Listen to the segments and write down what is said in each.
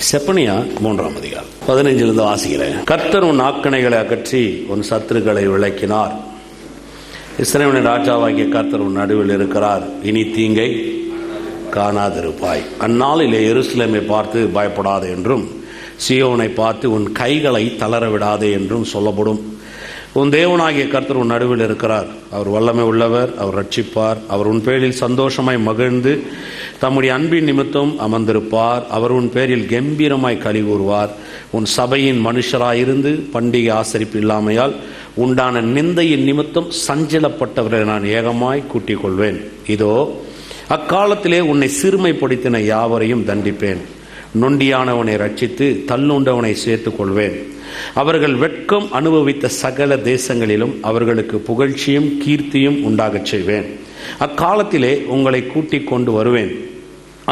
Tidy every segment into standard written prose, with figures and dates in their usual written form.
செப்பனியா 3ஆம் அதிகாரம் 15 வாசிக்கிறேன். கர்த்தர் உன் ஆக்கணைகளை அகற்றி உன் சத்துருக்களை விளக்கினார். இஸ்ரவேலின் ராஜாவாகிய கர்த்தர் உன் நடுவில் இருக்கிறார், இனி தீங்கை காணாதிருப்பாய். அந்நாளிலே எருசலேமை பார்த்து பயப்படாது என்றும் சீயோனை பார்த்து உன் கைகளை தளர விடாதே என்றும் சொல்லப்படும். உன் தேவனாகிய கர்த்தர் உன் நடுவில் இருக்கிறார். அவர் வல்லமை உள்ளவர், அவர் ரட்சிப்பார். அவர் உன் பேரில் சந்தோஷமாய் மகிழ்ந்து தம்முடைய அன்பின் நிமித்தம் அமர்ந்திருப்பார். அவர் உன் பேரில் கம்பீரமாய் களி கூறுவார். உன் சபையின் மனுஷராயிருந்து பண்டிகை ஆசரிப்பு இல்லாமையால் உண்டான நிந்தையின் நிமித்தம் சஞ்சலப்பட்டவரை நான் ஏகமாய் கூட்டிக் கொள்வேன். இதோ அக்காலத்திலே உன்னை சிறுமைப்படுத்தின யாவரையும் தண்டிப்பேன். நொண்டியானவனை ரட்சித்து தள்ளுண்டவனை சேர்த்துக் கொள்வேன். அவர்கள் வெட்கம் அனுபவித்த சகல தேசங்களிலும் அவர்களுக்கு புகழ்ச்சியும் கீர்த்தியும் உண்டாகச் செய்வேன். அக்காலத்திலே உங்களை கூட்டிக் கொண்டு வருவேன்.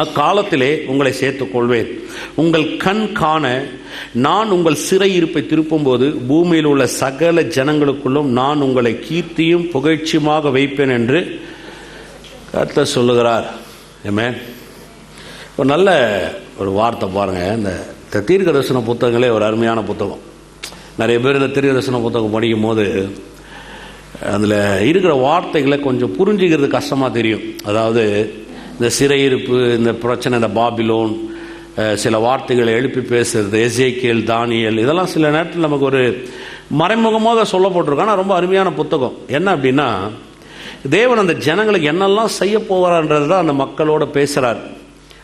அக்காலத்திலே உங்களை சேர்த்துக் கொள்வேன். உங்கள் கண் காண நான் உங்கள் சிறையிருப்பை திருப்பும்போது பூமியில் உள்ள சகல ஜனங்களுக்குள்ளும் நான் உங்களை கீர்த்தியும் புகழ்ச்சியுமாக வைப்பேன் என்று கர்த்தர் சொல்லுகிறார். ஆமென். ஒரு நல்ல ஒரு வார்த்தை பாருங்க. இந்த தீர்க்க தரிசன புத்தகங்களே ஒரு அருமையான புத்தகம். நிறைய பேர் இந்த தீர்க்க தரிசன புத்தகம் படிக்கும் போது அதில் இருக்கிற வார்த்தைகளை கொஞ்சம் புரிஞ்சுக்கிறது கஷ்டமாக தெரியும். அதாவது இந்த சிறையிருப்பு, இந்த பிரச்சனை, இந்த பாபிலோன், சில வார்த்தைகளை எழுப்பி பேசுறது, எசேக்கியேல், தானியேல், இதெல்லாம் சில நேரத்தில் நமக்கு ஒரு மறைமுகமாக சொல்லப்பட்டிருக்கும். ஆனால் ரொம்ப அருமையான புத்தகம். என்ன அப்படின்னா, தேவன் அந்த ஜனங்களுக்கு என்னெல்லாம் செய்ய போகிறான்றது தான் அந்த மக்களோட பேசுகிறார்.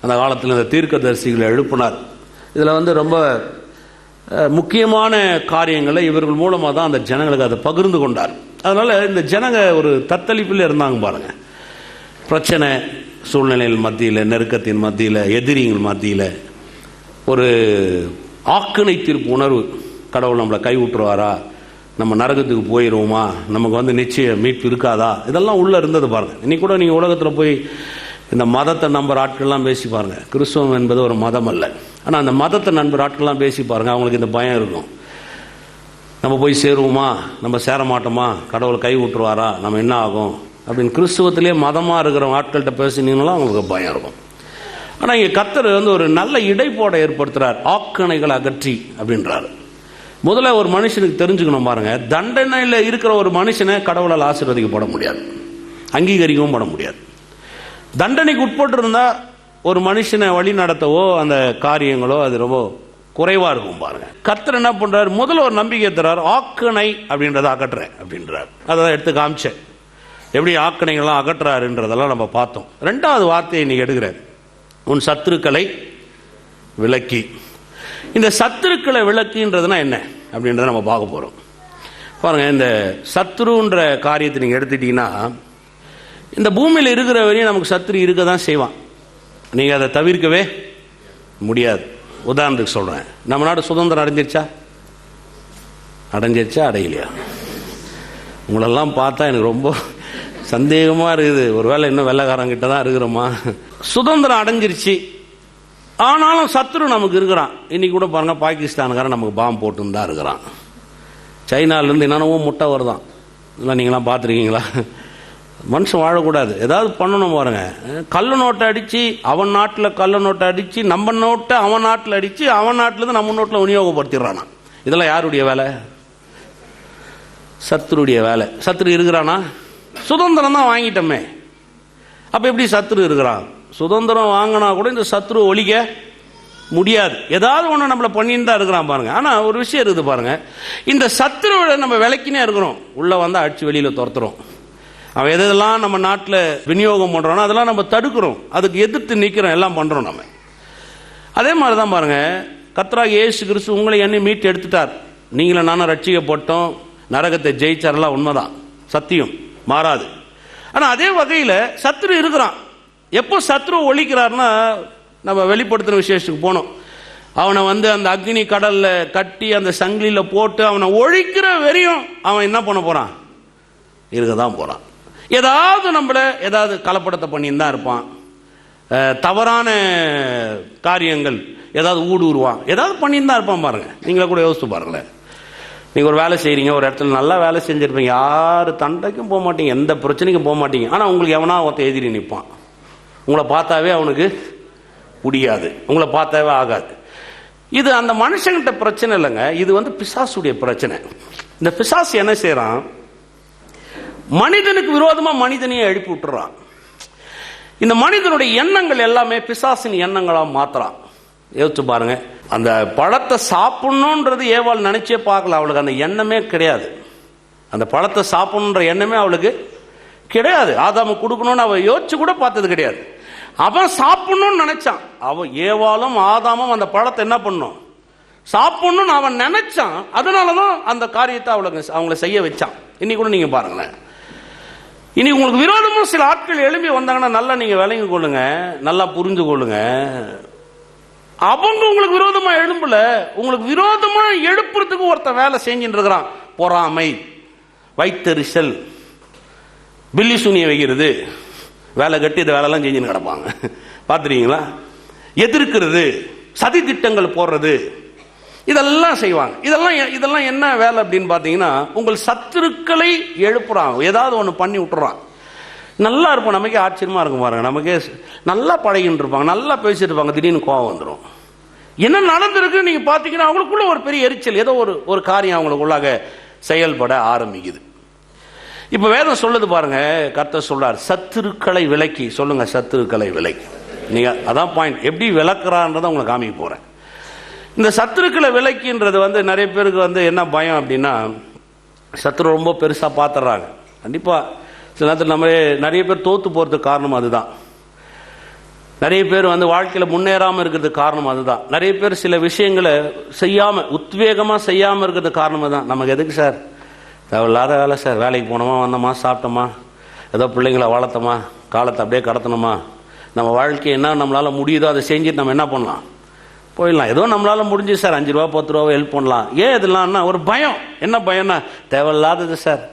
அந்த காலத்தில் இந்த தீர்க்கதரிசிகளை எழுப்பினார். இதில் ரொம்ப முக்கியமான காரியங்களை இவர்கள் மூலமாக தான் அந்த ஜனங்களுக்கு அதை பகிர்ந்து கொண்டார். அதனால் இந்த ஜனங்க ஒரு தத்தளிப்பில் இருந்தாங்க பாருங்க. பிரச்சனை சூழ்நிலைகள் மத்தியில், நெருக்கத்தின் மத்தியில், எதிரிகள் மத்தியில் ஒரு ஆக்கினை தீர்ப்பு உணர்வு. கடவுள் நம்மளை கைவிட்டுருவாரா, நம்ம நரகத்துக்கு போயிடுவோமா, நமக்கு நிச்சயம் மீட்பு இருக்காதா, இதெல்லாம் உள்ளே இருந்தது பாருங்கள். இன்னைக்கு கூட நீங்கள் உலகத்தில் போய் இந்த மதத்தை நம்புற ஆட்கள்லாம் பேசி பாருங்கள். கிறிஸ்தவம் என்பது ஒரு மதம் அல்ல. ஆனால் அந்த மதத்தை நம்புற ஆட்கள்லாம் பேசி பாருங்கள், அவங்களுக்கு இந்த பயம் இருக்கும். நம்ம போய் சேருவோமா, நம்ம சேர மாட்டோமா, கடவுளை கை விட்டுருவாரா, நம்ம என்ன ஆகும் அப்படின்னு கிறிஸ்துவத்திலே மதமாக இருக்கிற ஆட்கள்கிட்ட பேசினீங்களா அவங்களுக்கு பயம் இருக்கும். ஆனால் இங்கே கர்த்தர் ஒரு நல்ல இடைப்போடை ஏற்படுத்துகிறார். ஆக்கணைகளை அகற்றி அப்படின்றாரு. முதல்ல ஒரு மனுஷனுக்கு தெரிஞ்சுக்கணும் பாருங்க, தண்டனையில் இருக்கிற ஒரு மனுஷனை கடவுளால் ஆசீர்வதிக்கப்பட முடியாது, அங்கீகரிக்கவும் பட முடியாது. தண்டனைக்கு உட்பட்டு இருந்தால் ஒரு மனுஷனை வழி நடத்தவோ அந்த காரியங்களோ அது ரொம்ப குறைவா இருக்கும் பாருங்க. கர்த்தர் என்ன பண்றாரு, முதல்ல ஒரு நம்பிக்கை தர்றார். ஆக்கணை அப்படின்றத அகற்றுறேன் அப்படின்றார். அதை எடுத்து காமிச்சேன், எப்படி ஆக்கணைகள்லாம் அகற்றுறாருன்றதெல்லாம் நம்ம பார்த்தோம். 2வது வார்த்தையை இன்னைக்கு எடுக்கிறார், உன் சத்துருக்களை விலக்கி. இந்த சத்துருக்களை விலக்கின்றதுனா என்ன அப்படின்றத நம்ம பார்க்க போறோம் பாருங்க. இந்த சத்துருன்ற காரியத்தை நீங்க எடுத்துட்டீங்கன்னா, இந்த பூமியில் இருக்கிற வரையும் நமக்கு சத்துரு இருக்க தான் செய்வான். நீங்கள் அதை தவிர்க்கவே முடியாது. உதாரணத்துக்கு சொல்கிறேன், நம்ம நாடு சுதந்திரம் அடைஞ்சிருச்சா அடையலையா? உங்களெல்லாம் பார்த்தா எனக்கு ரொம்ப சந்தேகமாக இருக்குது. ஒருவேளை இன்னும் வெள்ளைக்காரங்கிட்ட தான் இருக்கிறோமா? சுதந்திரம் அடைஞ்சிருச்சு, ஆனாலும் சத்துரு நமக்கு இருக்கிறான். இன்னைக்கு கூட பாருங்கள், பாகிஸ்தானுக்காரன் நமக்கு பாம்பு போட்டுன்னு தான் இருக்கிறான். சைனாலேருந்து என்னென்னவோ முட்டை வருதான். இதெல்லாம் நீங்களாம் பார்த்துருக்கீங்களா? மனுஷன் வாழக்கூடாது, ஏதாவது பண்ணணும் பாருங்க. கள்ள நோட்டை அடித்து அவன் நாட்டில், கள்ள நோட்டை அடித்து நம்ம நோட்டை அவன் நாட்டில் அடித்து அவன் நாட்டிலேருந்து நம்ம நோட்டில் விநியோகப்படுத்திடுறானா? இதெல்லாம் யாருடைய வேலை? சத்துருடைய வேலை. சத்துரு இருக்கிறானா? சுதந்திரம் தான் வாங்கிட்டோமே, அப்போ எப்படி சத்துரு இருக்கிறான்? சுதந்திரம் வாங்கினா கூட இந்த சத்துரு ஒழிக்க முடியாது. ஏதாவது ஒன்று நம்மளை பண்ணின்னு தான் இருக்கிறான் பாருங்க. ஆனால் ஒரு விஷயம் இருக்குது பாருங்க, இந்த சத்துருவை நம்ம விளக்கினே இருக்கிறோம். உள்ளே வந்தால் அடிச்சு வெளியில் துரத்துறோம். அவன் எதெல்லாம் நம்ம நாட்டில் விநியோகம் பண்ணுறோன்னா அதெல்லாம் நம்ம தடுக்கிறோம், அதுக்கு எதிர்த்து நிற்கிறோம், எல்லாம் பண்ணுறோம் நம்ம. அதே மாதிரி தான் பாருங்க, கர்த்தராகிய இயேசு கிறிஸ்து உங்களை என்னை மீட்டு எடுத்துட்டார். நீங்களும் நானும் ரட்சிக்கப்பட்டோம், நரகத்தை ஜெயிச்சாரெல்லாம் உண்மைதான், சத்தியம் மாறாது. ஆனால் அதே வகையில் சத்துரு இருக்கிறான். எப்போ சத்துரு ஒழிக்கிறார்னா, நம்ம வெளிப்படுத்தின விசேஷத்துக்கு போனோம். அவனை அந்த அக்னி கடலில் கட்டி அந்த சங்கிலியில் போட்டு அவனை ஒழிக்கிற வரையும் அவன் என்ன பண்ண போகிறான்? இருக்க தான் போகிறான். ஏதாவது நம்மளை ஏதாவது கலப்படத்தை பண்ணின்னு தான் இருப்பான். தவறான காரியங்கள் ஏதாவது ஊடுருவான், ஏதாவது பண்ணின்னு தான் இருப்பான் பாருங்க. நீங்களே கூட யோசித்து பாருங்களேன். நீங்கள் ஒரு வேலை செய்கிறீங்க, ஒரு இடத்துல நல்லா வேலை செஞ்சுருப்பீங்க, யார் தண்டைக்கும் போக மாட்டீங்க, எந்த பிரச்சனைக்கும் போக மாட்டீங்க. ஆனால் உங்களுக்கு எவனா ஒருத்த எதிரி நிற்பான். உங்களை பார்த்தாவே அவனுக்கு பிடிக்காது, உங்களை பார்த்தாவே ஆகாது. இது அந்த மனுஷங்கிட்ட பிரச்சனை இல்லைங்க, இது பிசாசுடைய பிரச்சனை. இந்த பிசாசு என்ன செய்யறான், மனிதனுக்கு விரோதமா மனிதனையே எழுப்பி விட்டுறான். இந்த மனிதனுடைய எண்ணங்கள் எல்லாமே பிசாசின் எண்ணங்களா மாத்துறான். யோசிச்சு பாருங்க, அந்த பழத்தை சாப்பிடணுன்றது ஏவாள் நினைச்சே பார்க்கல, அவளுக்கு அந்த எண்ணமே கிடையாது. அந்த பழத்தை சாப்பிடணுன்ற எண்ணமே அவளுக்கு கிடையாது. ஆதாமு கொடுக்கணும்னு அவ யோசிச்சு கூட பார்த்தது கிடையாது. அவன் சாப்பிடணும்னு நினைச்சான். அவன் ஏவாளும் ஆதாமும் அந்த பழத்தை என்ன பண்ணும், சாப்பிடணும்னு அவன் நினைச்சான். அதனாலதான் அந்த காரியத்தை அவங்களை செய்ய வச்சான். இன்னைக்கு கூட நீங்க பாருங்களேன், இனி உங்களுக்கு விரோதமும் சில ஆட்கள் எழுப்பி வந்தாங்கன்னா நல்லா நீங்க விளங்கி கொள்ளுங்க, நல்லா புரிஞ்சு கொள்ளுங்க. அவங்க உங்களுக்கு விரோதமா எழும்பல, உங்களுக்கு விரோதமா எழுப்புறதுக்கு ஒருத்தன் வேலை செஞ்சுட்டு இருக்கிறான். பொறாமை, வைத்தறிச்சல், பில்லி சூனிய வைக்கிறது, வேலை கட்டி இந்த வேலையெல்லாம் செஞ்சுன்னு கிடப்பாங்க. பார்த்துருக்கீங்களா? எதிர்க்கிறது, சதி திட்டங்கள் போடுறது, இதெல்லாம் செய்வாங்க. இதெல்லாம் என்ன வேலை அப்படின்னு பார்த்தீங்கன்னா, உங்கள் சத்துருக்களை எழுப்புறான், ஏதாவது ஒன்று பண்ணி விட்டுறான். நல்லா இருப்போம், நமக்கே ஆச்சரியமா இருக்கும் பாருங்க. நமக்கே நல்லா பழகின்னு இருப்பாங்க, நல்லா பேசிட்டு இருப்பாங்க, திடீர்னு கோவம் வந்துடும். என்ன நடந்திருக்கு நீங்க பார்த்தீங்கன்னா, அவங்களுக்குள்ள ஒரு பெரிய எரிச்சல், ஏதோ ஒரு காரியம் அவங்களுக்குள்ளாக செயல்பட ஆரம்பிக்குது. இப்ப வேதம் சொல்லுது பாருங்க, கர்த்தர் சொல்றார், சத்துருக்களை விலக்கி. சொல்லுங்க, சத்துருக்களை விலக்கி. நீங்க அதான் பாயிண்ட். எப்படி விளக்குறான்றதை உங்களுக்கு காமிக்க போறேன். இந்த சத்துருக்களை விலக்கின்றது நிறைய பேருக்கு என்ன பயம் அப்படின்னா, சத்துரு ரொம்ப பெருசா பாத்துறாங்க. கண்டிப்பா சில நேரத்தில் நம்ம நிறைய பேர் தோத்து போறதுக்கு காரணம் அதுதான். நிறைய பேர் வாழ்க்கையில முன்னேறாம இருக்கிறதுக்கு காரணம் அதுதான். நிறைய பேர் சில விஷயங்களை செய்யாம, உத்வேகமா செய்யாம இருக்கிறதுக்கு காரணம் தான். நமக்கு எதுக்கு சார் தேவையில்லாத வேலை சார், வேலைக்கு போனோமா, வந்தோமா, சாப்பிட்டோமா, ஏதோ பிள்ளைங்களை வளர்த்தோமா, காலத்தை அப்படியே கடத்தணுமா, நம்ம வாழ்க்கை என்ன நம்மளால முடியுதோ அதை செஞ்சுட்டு நம்ம என்ன பண்ணலாம், போயிடலாம். ஏதோ நம்மளால முடிஞ்சு சார் 5 ரூபா 10 ரூபா ஹெல்ப் பண்ணலாம். ஏன் இதெல்லாம்னா ஒரு பயம். என்ன பயம்னா, தேவையில்லாதது சார்.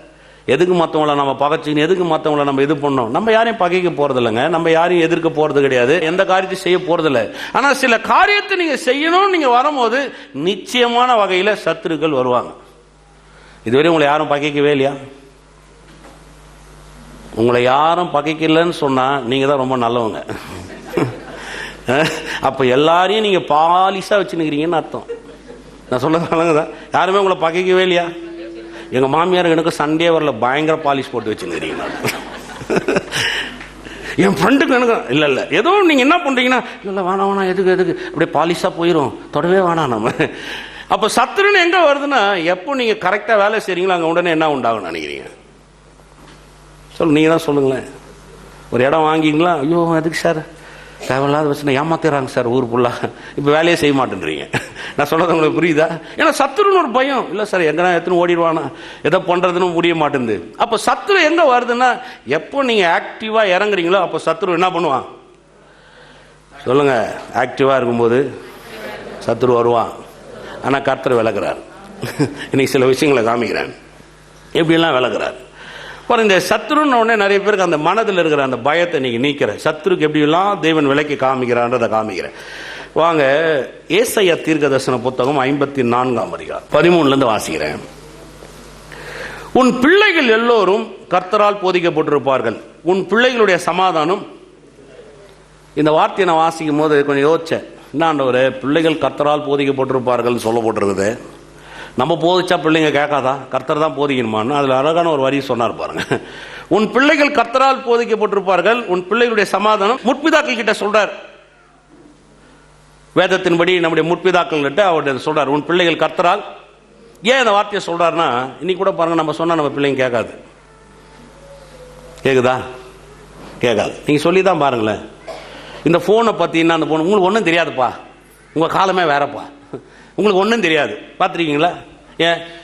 எதுக்கு மற்றவங்களை நம்ம பகைச்சின்னு, எதுக்கு மற்றவங்களை நம்ம இது பண்ணோம்? நம்ம யாரையும் பகைக்க போறது இல்லைங்க, நம்ம யாரையும் எதிர்க்க போறது கிடையாது, எந்த காரியத்தையும் செய்ய போறது இல்லை. ஆனா சில காரியத்தை நீங்க செய்யணும், நீங்க வரும்போது நிச்சயமான வகையில சத்துருக்கள் வருவாங்க. இதுவரை உங்களை யாரும் பகைக்கவே இல்லையா? உங்களை யாரும் பகைக்கலன்னு சொன்னா நீங்க தான் ரொம்ப நல்லவங்க. அப்ப எல்லாரையும் நீங்க பாலிசா வச்சுருக்கிறீங்கன்னு அர்த்தம். நான் சொல்ல யாருமே உங்களை பகைக்கவே இல்லையா? எங்க மாமியார் எனக்கு சண்டே வரல, பயங்கர பாலிஷ் போட்டு வச்சுருக்கிறீங்க. என் ஃப்ரெண்டுக்கு எனக்கு இல்ல ஏதோ நீங்க என்ன பண்றீங்கன்னா, இல்ல வேணாம் எதுக்கு அப்படியே பாலிஷா போயிடும், தொடவே வேணாம் நம்ம. அப்ப சத்துருன்னு எங்க வருதுன்னா, எப்போ நீங்க கரெக்டா வேலை செய்றீங்களோ அங்க உடனே என்ன உண்டாகும் நினைக்கிறீங்க? நீங்க தான் சொல்லுங்களேன். ஒரு இடம் வாங்கிங்களா, ஐயோ எதுக்கு சார், தேவையில்லாத வச்சு ஏமாத்திடுறாங்க சார் ஊர் ஃபுல்லா, இப்ப வேலையே செய்ய மாட்டேன்றீங்க. நான் சொல்றது உங்களுக்கு புரியுதா? ஏன்னா சத்துருன்னு ஒரு பயம். இல்ல சார் எங்கன்னா எத்தனை ஓடிடுவானா, ஏதோ பண்றதுன்னு முடிய மாட்டேங்குது. அப்ப சத்துரு எங்க வருதுன்னா, எப்போ நீங்க ஆக்டிவா இறங்குறீங்களோ அப்போ சத்துரு என்ன பண்ணுவான் சொல்லுங்க? ஆக்டிவா இருக்கும்போது சத்துரு வருவான். ஆனா கர்த்தர் விலகுறார். இன்னைக்கு சில விஷயங்களை காமிக்கிறேன், எப்படிலாம் விலகுறார். இந்த சத்துருன்னு உடனே நிறைய பேருக்கு அந்த மனதில் இருக்கிற அந்த பயத்தை நீங்க நீக்கிற, சத்துருக்கு எப்படி எல்லாம் தேவன் விலக்கி காமிக்கிறான்றதை காமிக்கிறேன். வாங்க, ஏசாயா தீர்க்கதரிசன புத்தகம் 54ஆம் அதிகாரம் 13 வாசிக்கிறேன். உன் பிள்ளைகள் எல்லோரும் கர்த்தரால் போதிக்கப்பட்டிருப்பார்கள், உன் பிள்ளைகளுடைய சமாதானம். இந்த வார்த்தையை நான் வாசிக்கும் போது கொஞ்சம் யோசிச்சேன், என்னாண்டவரே பிள்ளைகள் கர்த்தரால் போதிக்கப்பட்டிருப்பார்கள் சொல்ல போட்டிருக்குது, நம்ம போதிச்சா பிள்ளைங்க கேட்காதா, கர்த்தர் தான் போதிக்கணுமான்னு. அதுல அழகான ஒரு வரி சொன்னார் பாருங்க. உன் பிள்ளைகள் கர்த்தரால் போதிக்கப்பட்டிருப்பார்கள், உன் பிள்ளைகளுடைய சமாதானம். முற்பிதாக்கள் கிட்ட சொல்றார், வேதத்தின்படி நம்முடைய முற்பிதாக்கள் கிட்ட அவர் சொல்றார், உன் பிள்ளைகள் கர்த்தரால். ஏன் இந்த வார்த்தையை சொல்றாருன்னா, இன்னைக்கு கூட பாருங்க, நம்ம சொன்னா நம்ம பிள்ளைங்க கேட்காது. கேக்குதா? கேட்காது. நீங்க சொல்லிதான் பாருங்களேன். இந்த போனை பத்தினா, அந்த போன் உங்களுக்கு ஒன்றும் தெரியாதுப்பா, உங்க காலமே வேறப்பா, உங்களுக்கு ஒன்றும் தெரியாது. பார்த்துருக்கீங்களா?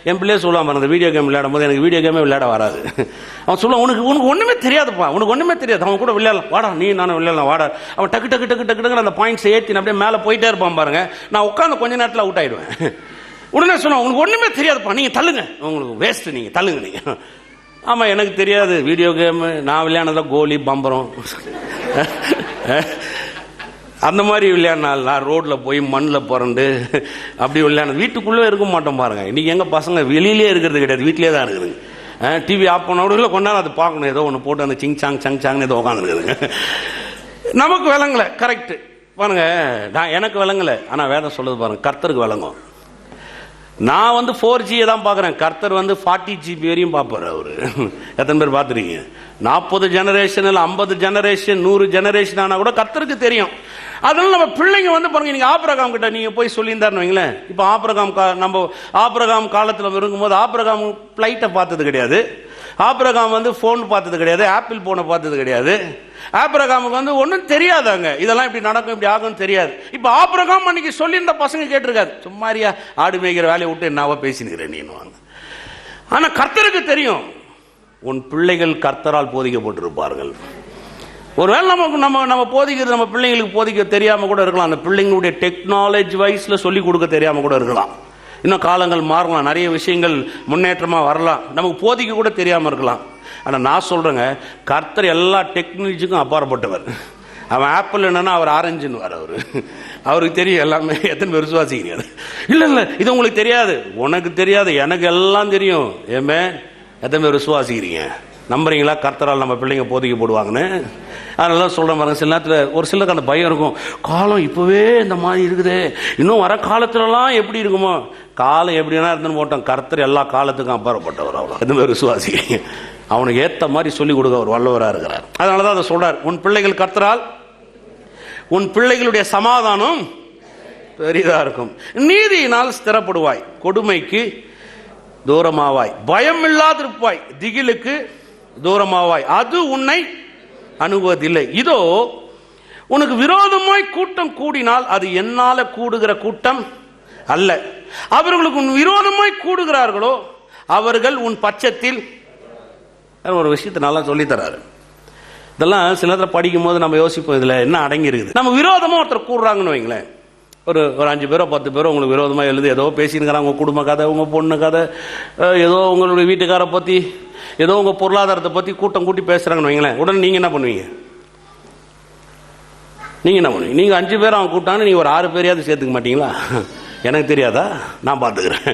என் பிள்ளைய சொல்லுவான் பாருங்க, இந்த வீடியோ கேம் விளையாடும் போது எனக்கு வீடியோ கேமே விளையாட வராது. அவன் சொல்லுவான், உனக்கு ஒன்றுமே தெரியாதுப்பா, உனக்கு ஒன்றுமே தெரியாது, அவன் கூட விளையாடலாம், வாடா நீ நானும் விளையாடலாம் வாடா. அவன் டக்கு டக்கு டக்கு டக்கு அந்த பாயிண்ட்ஸ் ஏற்றி அப்படியே மேலே போயிட்டே இருப்பான் பாருங்க. நான் உட்காந்து கொஞ்ச நேரத்தில் அவுட் ஆயிடுவேன். உடனே சொன்னா, உங்களுக்கு ஒன்றுமே தெரியாதுப்பா, நீங்கள் தள்ளுங்க, உங்களுக்கு வேஸ்ட், நீங்கள் தள்ளுங்க நீங்க. ஆமாம் எனக்கு தெரியாது வீடியோ கேமு, நான் விளையாடுறதா கோலி பம்பரம் அந்த மாதிரி விளையாடினால், நான் ரோட்டில் போய் மண்ணில் புரண்டு அப்படி விளையாடு, வீட்டுக்குள்ளே இருக்க மாட்டோம் பாருங்க. இன்னைக்கு எங்கள் பசங்க வெளியிலே இருக்கிறது கிடையாது, வீட்டிலே தான் இருக்குதுங்க. டிவி ஆஃப் பண்ணோட இல்லை கொண்டாலும் அது பார்க்கணும், ஏதோ ஒன்று போட்டு அந்த சிங் சாங் சங் சாங்னு ஏதோ உட்காந்துருக்குதுங்க. நமக்கு விளங்கல, கரெக்ட். பாருங்க, நான் எனக்கு விளங்கலை, ஆனால் வேதம் சொல்லுது பாருங்க, கர்த்தருக்கு விளங்கும். நான் 4G தான் பார்க்குறேன், கர்த்தர் 40 GB வரையும் பார்ப்பார். அவர் எத்தனை பேர் பார்த்துருக்கீங்க? 40 ஜெனரேஷன் இல்லை 50 ஜெனரேஷன் 100 ஜெனரேஷன் ஆனால் கூட கர்த்தருக்கு தெரியும். அதனால நம்ம பிள்ளைங்க பாருங்க, நீங்கள் ஆபிரகாம் கிட்ட நீங்கள் போய் சொல்லியிருந்தாருன்னு வைங்களேன். இப்போ நம்ம ஆபிரகாம் காலத்தில் இருக்கும்போது ஆபிரகாம் ஃப்ளைட்டை பார்த்தது கிடையாது, ஆபிரகாம் ஃபோன் பார்த்தது கிடையாது, ஆப்பிள் ஃபோனை பார்த்தது கிடையாது. ஆபிரகாமுக்கு ஒன்றும் தெரியாதாங்க, இதெல்லாம் இப்படி நடக்கும் இப்படி ஆகும் தெரியாது. இப்போ ஆபிரகாம் அன்னைக்கு சொல்லி இந்த பசங்க கேட்டிருக்காரு, சும்மாரியா ஆடு மேய்க்கிற வேலையை விட்டு என்னவா பேசினுக்கிறேன் நீ வாங்க. ஆனால் கர்த்தருக்கு தெரியும், உன் பிள்ளைகள் கர்த்தரால் போதிக்கப்பட்டிருப்பார்கள். ஒருவேளை நம்ம போதிக்கிறது நம்ம பிள்ளைங்களுக்கு போதிக்க தெரியாமல் கூட இருக்கலாம், அந்த பிள்ளைங்களுடைய டெக்னாலஜி வைஸில் சொல்லி கொடுக்க தெரியாமல் கூட இருக்கலாம். இன்னும் காலங்கள் மாறலாம், நிறைய விஷயங்கள் முன்னேற்றமாக வரலாம், நமக்கு போதிக்க கூட தெரியாமல் இருக்கலாம். ஆனால் நான் சொல்கிறேங்க, கர்த்தர் எல்லா டெக்னாலஜிக்கும் அப்பாற்பட்டவர். அவன் ஆப்பிள் என்னன்னா அவர் ஆரஞ்சுன்னு வர அவருக்கு தெரியும் எல்லாமே. எத்தனை பேர் விசுவாசிக்கிறீங்க? இல்லை இல்லை, இது உங்களுக்கு தெரியாது, உனக்கு தெரியாது, எனக்கு எல்லாம் தெரியும். ஏமே எத்தனை பேர் விசுவாசிக்கிறீங்க? நம்புறீங்களா கர்த்தரால் நம்ம பிள்ளைங்க போதிக்க போடுவாங்கன்னு? அதனால சொல்கிறேன் பாருங்க, சில நேரத்தில் ஒரு சிலருக்கு அந்த பயம் இருக்கும், காலம் இப்போவே இந்த மாதிரி இருக்குது, இன்னும் வர காலத்துலலாம் எப்படி இருக்குமோ. காலம் எப்படின்னா இருந்துன்னு போட்டோம், கர்த்தர் எல்லா காலத்துக்கும் அப்பாற்பட்டவர். அவ்வளோ எத்தனை பேர் விசுவாசிக்கிறீங்க? அவனுக்கு ஏற்ற மாதிரி சொல்லிக் கொடுக்க அவர் வல்லவராக இருக்கிறார். அதனால தான் அதை சொல்றார், உன் பிள்ளைகள் கர்த்தரால் உன் பிள்ளைகளுடைய சமாதானம் பெரிதா இருக்கும், நீதியினால் ஸ்திரப்படுவாய், கொடுமைக்கு தூரமாவாய், பயம் இல்லாதிருப்பாய், திகிலுக்கு தூரமாவாய், அது உன்னை அணுகுவதில்லை. இதோ உனக்கு விரோதமாய் கூட்டம் கூடினால் அது என்னால கூடுகிற கூட்டம் அல்ல, அவர்களுக்கு உன் விரோதமாய் கூடுகிறார்களோ அவர்கள் உன் பட்சத்தில். ஒரு விஷயத்தை நல்லா சொல்லித்தராரு. இதெல்லாம் சில நேரத்தில் படிக்கும் போது நம்ம யோசிப்போம், இதில் என்ன அடங்கி இருக்குது. நம்ம விரோதமாக ஒருத்தர் கூடுறாங்கன்னு வைங்களேன், ஒரு 5 பேரோ 10 பேரோ உங்களுக்கு விரோதமாக எழுது ஏதோ பேசினுக்கிறாங்க, உங்கள் குடும்ப கதை, உங்கள் பொண்ணு கதை, ஏதோ உங்களுடைய வீட்டுக்காரை பற்றி, ஏதோ உங்கள் பொருளாதாரத்தை பற்றி கூட்டம் கூட்டி பேசுகிறாங்கன்னு வைங்களேன். உடனே நீங்கள் என்ன பண்ணுவீங்க? நீங்கள் 5 பேர் அவன் கூட்டான்னு நீங்கள் ஒரு 6 பேரையாவது சேர்த்துக்க மாட்டீங்களா? எனக்கு தெரியாதா, நான் பார்த்துக்கிறேன்.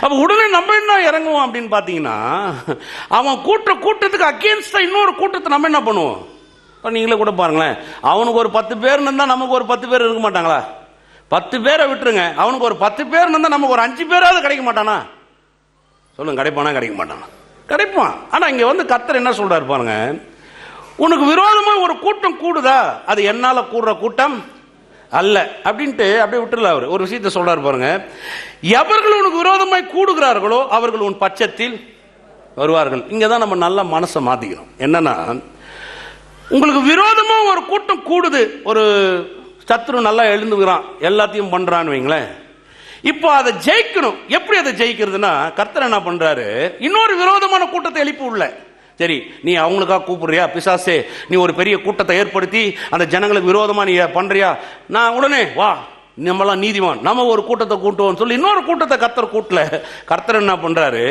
அப்போ உடனே நம்ம என்ன இறங்குவோம் அப்படின்னு பார்த்தீங்கன்னா, அவன் கூட்டத்துக்கு அகேன்ஸ்டா இன்னொரு கூட்டத்தை நம்ம என்ன பண்ணுவோம்? இப்போ நீங்களே கூட பாருங்களேன், அவனுக்கு ஒரு 10 பேர் இருந்தால் நமக்கு ஒரு 10 பேர் இருக்க மாட்டாங்களா? 10 பேரை விட்டுருங்க, அவனுக்கு ஒரு 10 பேர் இருந்தால் நமக்கு ஒரு 5 பேராவது கிடைக்க மாட்டானா? சொல்லுங்க, கிடைப்பானா? கிடைக்க மாட்டானா? கிடைப்பான். ஆனால் இங்கே கர்த்தர் என்ன சொல்றாரு பாருங்க, உனக்கு விரோதமாக ஒரு கூட்டம் கூடுதா, அது என்னால கூடுற கூட்டம் அல்ல அப்படின்ட்டு அப்படியே விட்டுல. அவர் ஒரு விஷயத்தை சொல்றாரு பாருங்க, எவர்கள் உனக்கு விரோதமாய் கூடுகிறார்களோ அவர்கள் உன் பட்சத்தில் வருவார்கள். இங்கதான் நம்ம நல்ல மனசை மாத்திக்கணும். என்னன்னா, உங்களுக்கு விரோதமா ஒரு கூட்டம் கூடுது, ஒரு சத்துரு நல்லா எழுந்துக்கிறான், எல்லாத்தையும் பண்றான்னு வைங்களேன். இப்போ அதை ஜெயிக்கணும். எப்படி அதை ஜெயிக்கிறதுனா, கர்த்தர் என்ன பண்றாரு, இன்னொரு விரோதமான கூட்டத்தை எழுப்பி உள்ள. சரி, நீ அவங்களுக்காக கூப்பிடுறியா பிசாசே, நீ ஒரு பெரிய கூட்டத்தை ஏற்படுத்தி அந்த ஜனங்களுக்கு விரோதமா நீ பண்றியா, நான் உடனே வா, நம்மளாம் நீதிவான், நம்ம ஒரு கூட்டத்தை கூட்டுவோம் சொல்லி இன்னொரு கூட்டத்தை கர்த்தர் கூட்டல. கர்த்தர் என்ன பண்றாரு,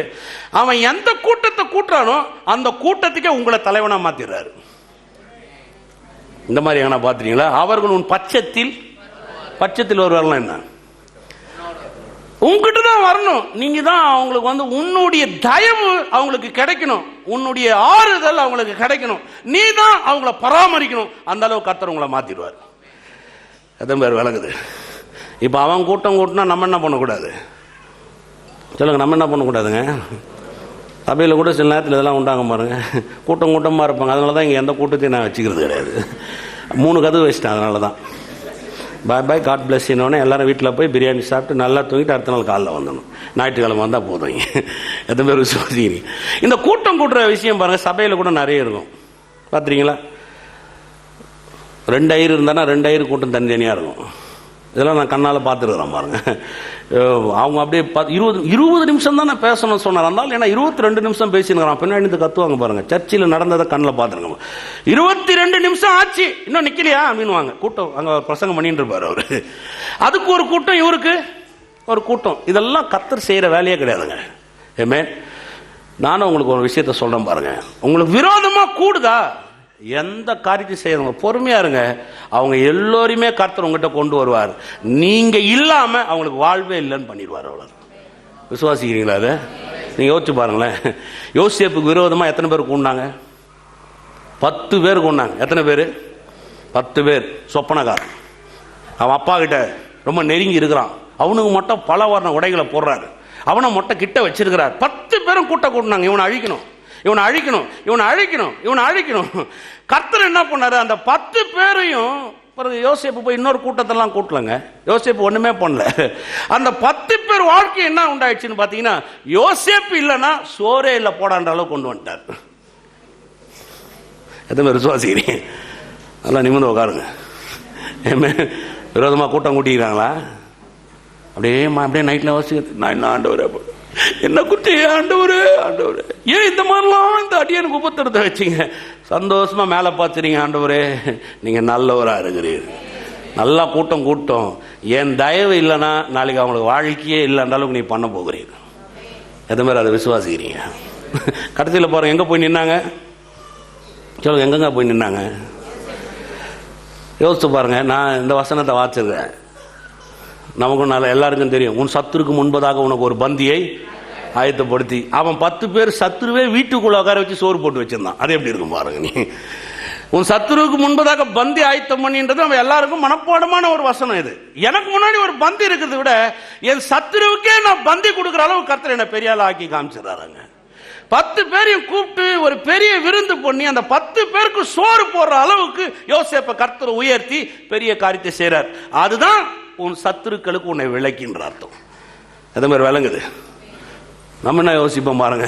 அவன் எந்த கூட்டத்தை கூட்டுறானோ அந்த கூட்டத்துக்கே உங்களை தலைவனா மாத்திடுறாரு. இந்த மாதிரி எங்கன்னா பாத்துறீங்களா? அவர்கள் உன் பட்சத்தில் வருவார்கள். என்ன, உங்ககிட்ட தான் வரணும், நீங்க தான் அவங்களுக்கு உன்னுடைய தயவு அவங்களுக்கு கிடைக்கணும், உன்னுடைய ஆறுதல் அவங்களுக்கு கிடைக்கணும், நீ தான் அவங்கள பராமரிக்கணும். அந்த அளவு கர்த்தர் உங்களை மாத்திடுவார். எத்தனை பேர் விளங்குது? இப்ப அவன் கூட்டம் கூட்டினா நம்ம என்ன பண்ணக்கூடாது? சொல்லுங்க, நம்ம என்ன பண்ணக்கூடாதுங்க? சபையில் கூட சில நேரத்தில் இதெல்லாம் உண்டாங்க பாருங்க, கூட்டமாக இருப்பாங்க. அதனால தான் இங்கே எந்த கூட்டத்தையும் நான் வச்சுக்கிறது கிடையாது. 3 கதவு வச்சிட்டேன். அதனால தான் பாய் பாய் காட் பிளஸ் இன்னொன்னே எல்லாரும் வீட்டில் போய் பிரியாணி சாப்பிட்டு நல்லா தூங்கிட்டு அடுத்த நாள் காலைல வந்துடணும். ஞாயிற்றுக்கிழமை வந்தால் போதும். எத்தனை பேர் விசுவாசிக்கிறீங்க? இந்த கூட்டம் கூட்டுற விஷயம் பாருங்க, சபையில் கூட நிறைய இருக்கும். பார்த்துறீங்களா? 2 ஐயர் இருந்தானா 2 ஐயர் கூட்டம் தனித்தனியாக இருக்கும். இதெல்லாம் நான் கண்ணால் பார்த்துருக்குறேன் பாருங்க. அவங்க அப்படியே 20 நிமிஷம் தான் நான் பேசணும்னு சொன்னார். அதனால ஏன்னா 22 நிமிஷம் பேசினுக்கிறான். பின்னாடி கத்துவாங்க பாருங்க, சர்ச்சில் நடந்ததை கண்ணில் பார்த்துருங்க. 22 நிமிஷம் ஆச்சு, இன்னும் நிக்கலையா அப்படின்வாங்க. கூட்டம் அங்கே பிரசங்கம் பண்ணிட்டு இருப்பார் அவரு. அதுக்கு ஒரு கூட்டம், இவருக்கு ஒரு கூட்டம். இதெல்லாம் கர்த்தர் செய்யற வேலையே கிடையாதுங்க. ஏமே, நானும் உங்களுக்கு ஒரு விஷயத்த சொல்றேன் பாருங்க, உங்களுக்கு விரோதமா கூடுதா, எந்த காரியத்தையும் செய்யறவங்க பொறுமையா இருங்க, அவங்க எல்லோருமே கர்த்தர் உங்ககிட்ட கொண்டு வருவார். நீங்க இல்லாம அவங்களுக்கு வாழ்வே இல்லைன்னு பண்ணிடுவார். அவ்வளவு விசுவாசிக்கிறீங்களா? அதை நீங்க யோசிச்சு பாருங்களேன். யோசேப்புக்கு விரோதமா எத்தனை பேர் கூண்டாங்க? 10 பேர் கூண்டாங்க. எத்தனை பேர்? 10 பேர். சொப்பனக்காரன் அவன் அப்பா கிட்ட ரொம்ப நெருங்கி இருக்கிறான். அவனுக்கு மட்டும் பல வர்ண உடைகளை போடுறாரு. அவனை மொட்டை கிட்ட வச்சிருக்கிறார். 10 பேரும் கூட்டினாங்க, இவனை அழிக்கணும், இவனை அழிக்கணும், இவனை அழிக்கணும், இவனை அழிக்கணும். கர்த்தர் என்ன பண்ணாரு, அந்த 10 பேரையும் பிறகு யோசேப்பு போய் இன்னொரு கூட்டத்தெல்லாம் கூட்டலங்க. யோசேப்பு ஒண்ணுமே பண்ணல. அந்த 10 பேர் வாழ்க்கை என்ன உண்டாயிடுச்சுன்னு பாத்தீங்கன்னா, யோசேப்பு இல்லைன்னா சோரே இல்லை போடான்ற அளவு கொண்டு வந்துட்டார். எத்தனை பேர் விசுவாசிக்கிறீங்க? நல்லா நிமிர்ந்து உட்காருங்க. விரோதமா கூட்டம் கூட்டிக்கிறாங்களா? அப்படியே நைட்ல யோசிக்கிறது, நான் என்ன ஆண்டவரே, என்ன குட்டி ஆண்டவரே, ஆண்டவரே ஏன் இந்த மாதிரிலாம் இந்த அடியனுக்கு உபத்திரத்தை வச்சிங்க? சந்தோஷமா மேலே பார்த்துறீங்க, ஆண்டவரே நீங்க நல்லவரா இருக்கிறீர்கள். நல்லா கூட்டம் என் தயவு இல்லைன்னா நாளைக்கு அவங்களுக்கு வாழ்க்கையே இல்லைன்ற அளவுக்கு நீ பண்ண போகிறீங்க. எது மாதிரி அதை விசுவாசிக்கிறீங்க? கடைசியில் பாருங்க எங்க போய் நின்னாங்க, சொல்லுங்க எங்கெங்க போய் நின்னாங்க? யோசித்து பாருங்க. நான் இந்த வசனத்தை வாசிச்சிருக்கேன், நமக்கும் நல்ல எல்லாருக்கும் தெரியும். உன் சத்துருக்கு முன்பதாக உனக்கு ஒரு பந்தியை ஆயத்தப்படுத்தி. அவன் 10 பேர் சத்துருவே வீட்டுக்குள்ள உட்கார வச்சு சோறு போட்டு வச்சிருந்தான். அது எப்படி இருக்கும் பாருங்க. நீ உன் சத்துருவுக்கு முன்பதாக பந்தி ஆயத்தம் பண்ணின்றது அவன் எல்லாருக்கும் மனப்பாடமான ஒரு வசனம். இது எனக்கு முன்னாடி ஒரு பந்தி இருக்கிறத விட என் சத்துருவுக்கே நான் பந்தி கொடுக்குற அளவு கர்த்தர் என்ன பெரிய ஆளா ஆக்கி காமிச்சிடறாங்க. 10 பேரையும் கூப்பிட்டு ஒரு பெரிய விருந்து பண்ணி அந்த 10 பேருக்கு சோறு போடுற அளவுக்கு யோசேப்பை கர்த்தர் உயர்த்தி பெரிய காரியத்தை செய்றார். அதுதான் உன் சத்துருக்களுக்கு உன்னை விளக்கின்ற அர்த்தம். அதே மாதிரி விளங்குது. நம்ம என்ன யோசிப்போம் பாருங்க,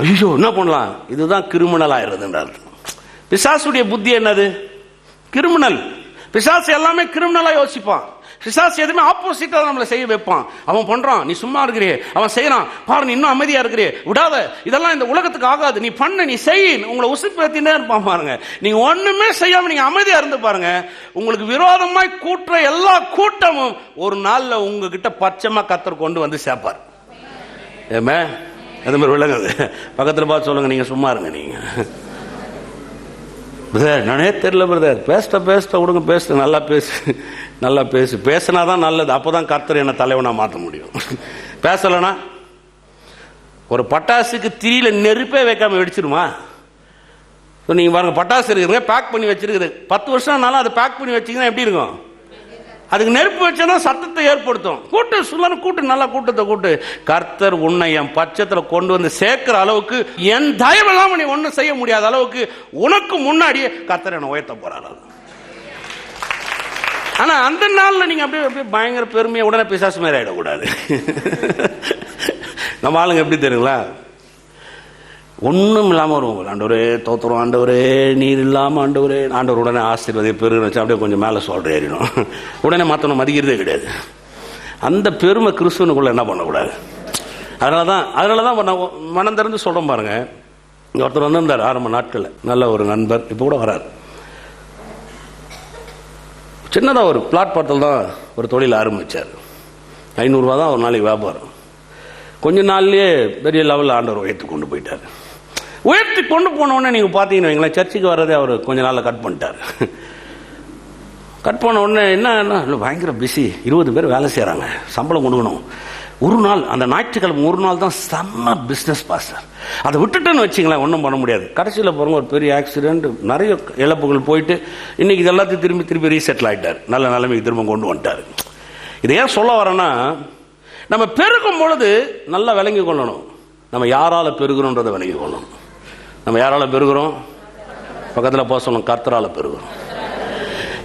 ஐயோ என்ன பண்ணலாம், இதுதான் கிரிமினல் ஆயிடுறதுன்ற அர்த்தம். பிசாசுடைய புத்தி என்னது? கிரிமினல். பிசாசு எல்லாமே கிரிமினலா யோசிப்பான். பிசாசு எதுவுமே ஆப்போசிட்டா நம்மளை செய்ய வைப்பான். அவன் பண்றான், நீ சும்மா இருக்கிறே, அவன் செய்யறான், பாரு நீ இன்னும் அமைதியா இருக்கிறே, விடாத, இதெல்லாம் இந்த உலகத்துக்கு ஆகாது, நீ பண்ண, நீ செய், உங்களை உசுப்பேத்தினே இருப்பான் பாருங்க. நீங்க ஒண்ணுமே செய்யாம நீங்க அமைதியா இருந்து பாருங்க, உங்களுக்கு விரோதமாய் கூட்டுற எல்லா கூட்டமும் ஒரு நாள்ல உங்ககிட்ட பச்சைமா கர்த்தர் கொண்டு வந்து சேர்ப்பார். ஏமே அது மாதிரி விளங்குது. பக்கத்துல பார்த்து சொல்லுங்க, நீங்க சும்மா இருங்க. நீங்க பிரதர் நானே தெரியல பிரதர், பேசிட்ட விடுங்க, பேச நல்லா பேசு, பேசினாதான் நல்லது. அப்போதான் கர்த்தர் என்ன தலைவனா மாற்ற முடியும். பேசலனா ஒரு பட்டாசுக்கு திரியில நெருப்பே வைக்காம வெடிச்சிருமா? நீங்க பாருங்க, பட்டாசு இருக்குங்க, பேக் பண்ணி வச்சிருக்குது, 10 வருஷம் ஆனாலும் அதை பேக் பண்ணி வச்சீங்கன்னா எப்படி இருக்கும்? அதுக்கு நெருப்பு வச்சா சத்தத்தை ஏற்படுத்தும். கூட்டு நல்லா கூட்டத்தை கூட்டு. கர்த்தர் உன்னை என் பட்சத்துல கொண்டு வந்து சேர்க்கிற அளவுக்கு, என் தயவெல்லாம் நீ ஒன்னும் செய்ய முடியாத அளவுக்கு உனக்கு முன்னாடியே கர்த்தர் என்ன உயர்த்த போறாரு. ஆனா அந்த நாள்ல நீங்க அப்படியே பயங்கர பெருமையா உடனே பிசாசு மாதிரி ஆயிடக்கூடாது. நம்ம ஆளுங்க எப்படி தெரியுங்களா, ஒன்றும் இல்லாமல் வருவோம். ஆண்டவரே தோத்துறோம், ஆண்டவரே நீர் இல்லாமல், ஆண்டவரே ஆண்டவர் உடனே ஆசீர்வாதி பெருன்னு வச்சு அப்படியே கொஞ்சம் மேலே சொல்ற ஏறிடும். உடனே மற்றவனை மதிக்கிறதே கிடையாது. அந்த பெருமை கிறிஸ்துவனுக்குள்ள என்ன பண்ணக்கூடாது. அதனால தான் மனம் திறந்து சொல்கிறோம் பாருங்க. இங்கே ஒருத்தர் வந்திருந்தார் ஆரம்ப நாட்களில், நல்ல ஒரு நண்பர், இப்போ கூட வரார். சின்னதாக ஒரு பிளாட்பார்ட்டில் தான் ஒரு தொழில் ஆரம்பித்தார். 500 ரூபா தான் ஒரு நாளைக்கு வியாபாரம். கொஞ்ச நாள்லயே பெரிய லெவலில் ஆண்டவர் உயர்த்தி கொண்டு போயிட்டார். உயர்த்தி கொண்டு போனோடனே நீங்கள் பார்த்தீங்கன்னு வைங்களேன், சர்ச்சுக்கு வர்றதே அவர் கொஞ்ச நாளில் கட் பண்ணிட்டார். கட் பண்ண உடனே என்ன பயங்கர பிஸி, 20 பேர் வேலை செய்கிறாங்க, சம்பளம் கொடுக்கணும். ஒரு நாள் அந்த ஞாயிற்றுக்கிழமை ஒரு நாள் தான் செம்ம பிஸ்னஸ் பாஸ்டர். அதை விட்டுட்டுன்னு வச்சிங்களேன், ஒன்றும் பண்ண முடியாது. கடைசியில் பாருங்க ஒரு பெரிய ஆக்சிடென்ட், நிறைய இழப்புகள் போயிட்டு இன்னைக்கு இது எல்லாத்தையும் திரும்பி ரீசெட்டில் ஆகிட்டார். நல்ல நிலைமைக்கு திரும்ப கொண்டு வந்துட்டார். இதை ஏன் சொல்ல வரேன்னா, நம்ம பெருகும் பொழுது நல்லா விளங்கி கொள்ளணும், நம்ம யாரால பெருகிறோன்றதை விளங்கி கொள்ளணும். நம்ம யாரால பெருகிறோம்? பக்கத்தில் போக சொல்லணும், கர்த்தரால பெருகிறோம்.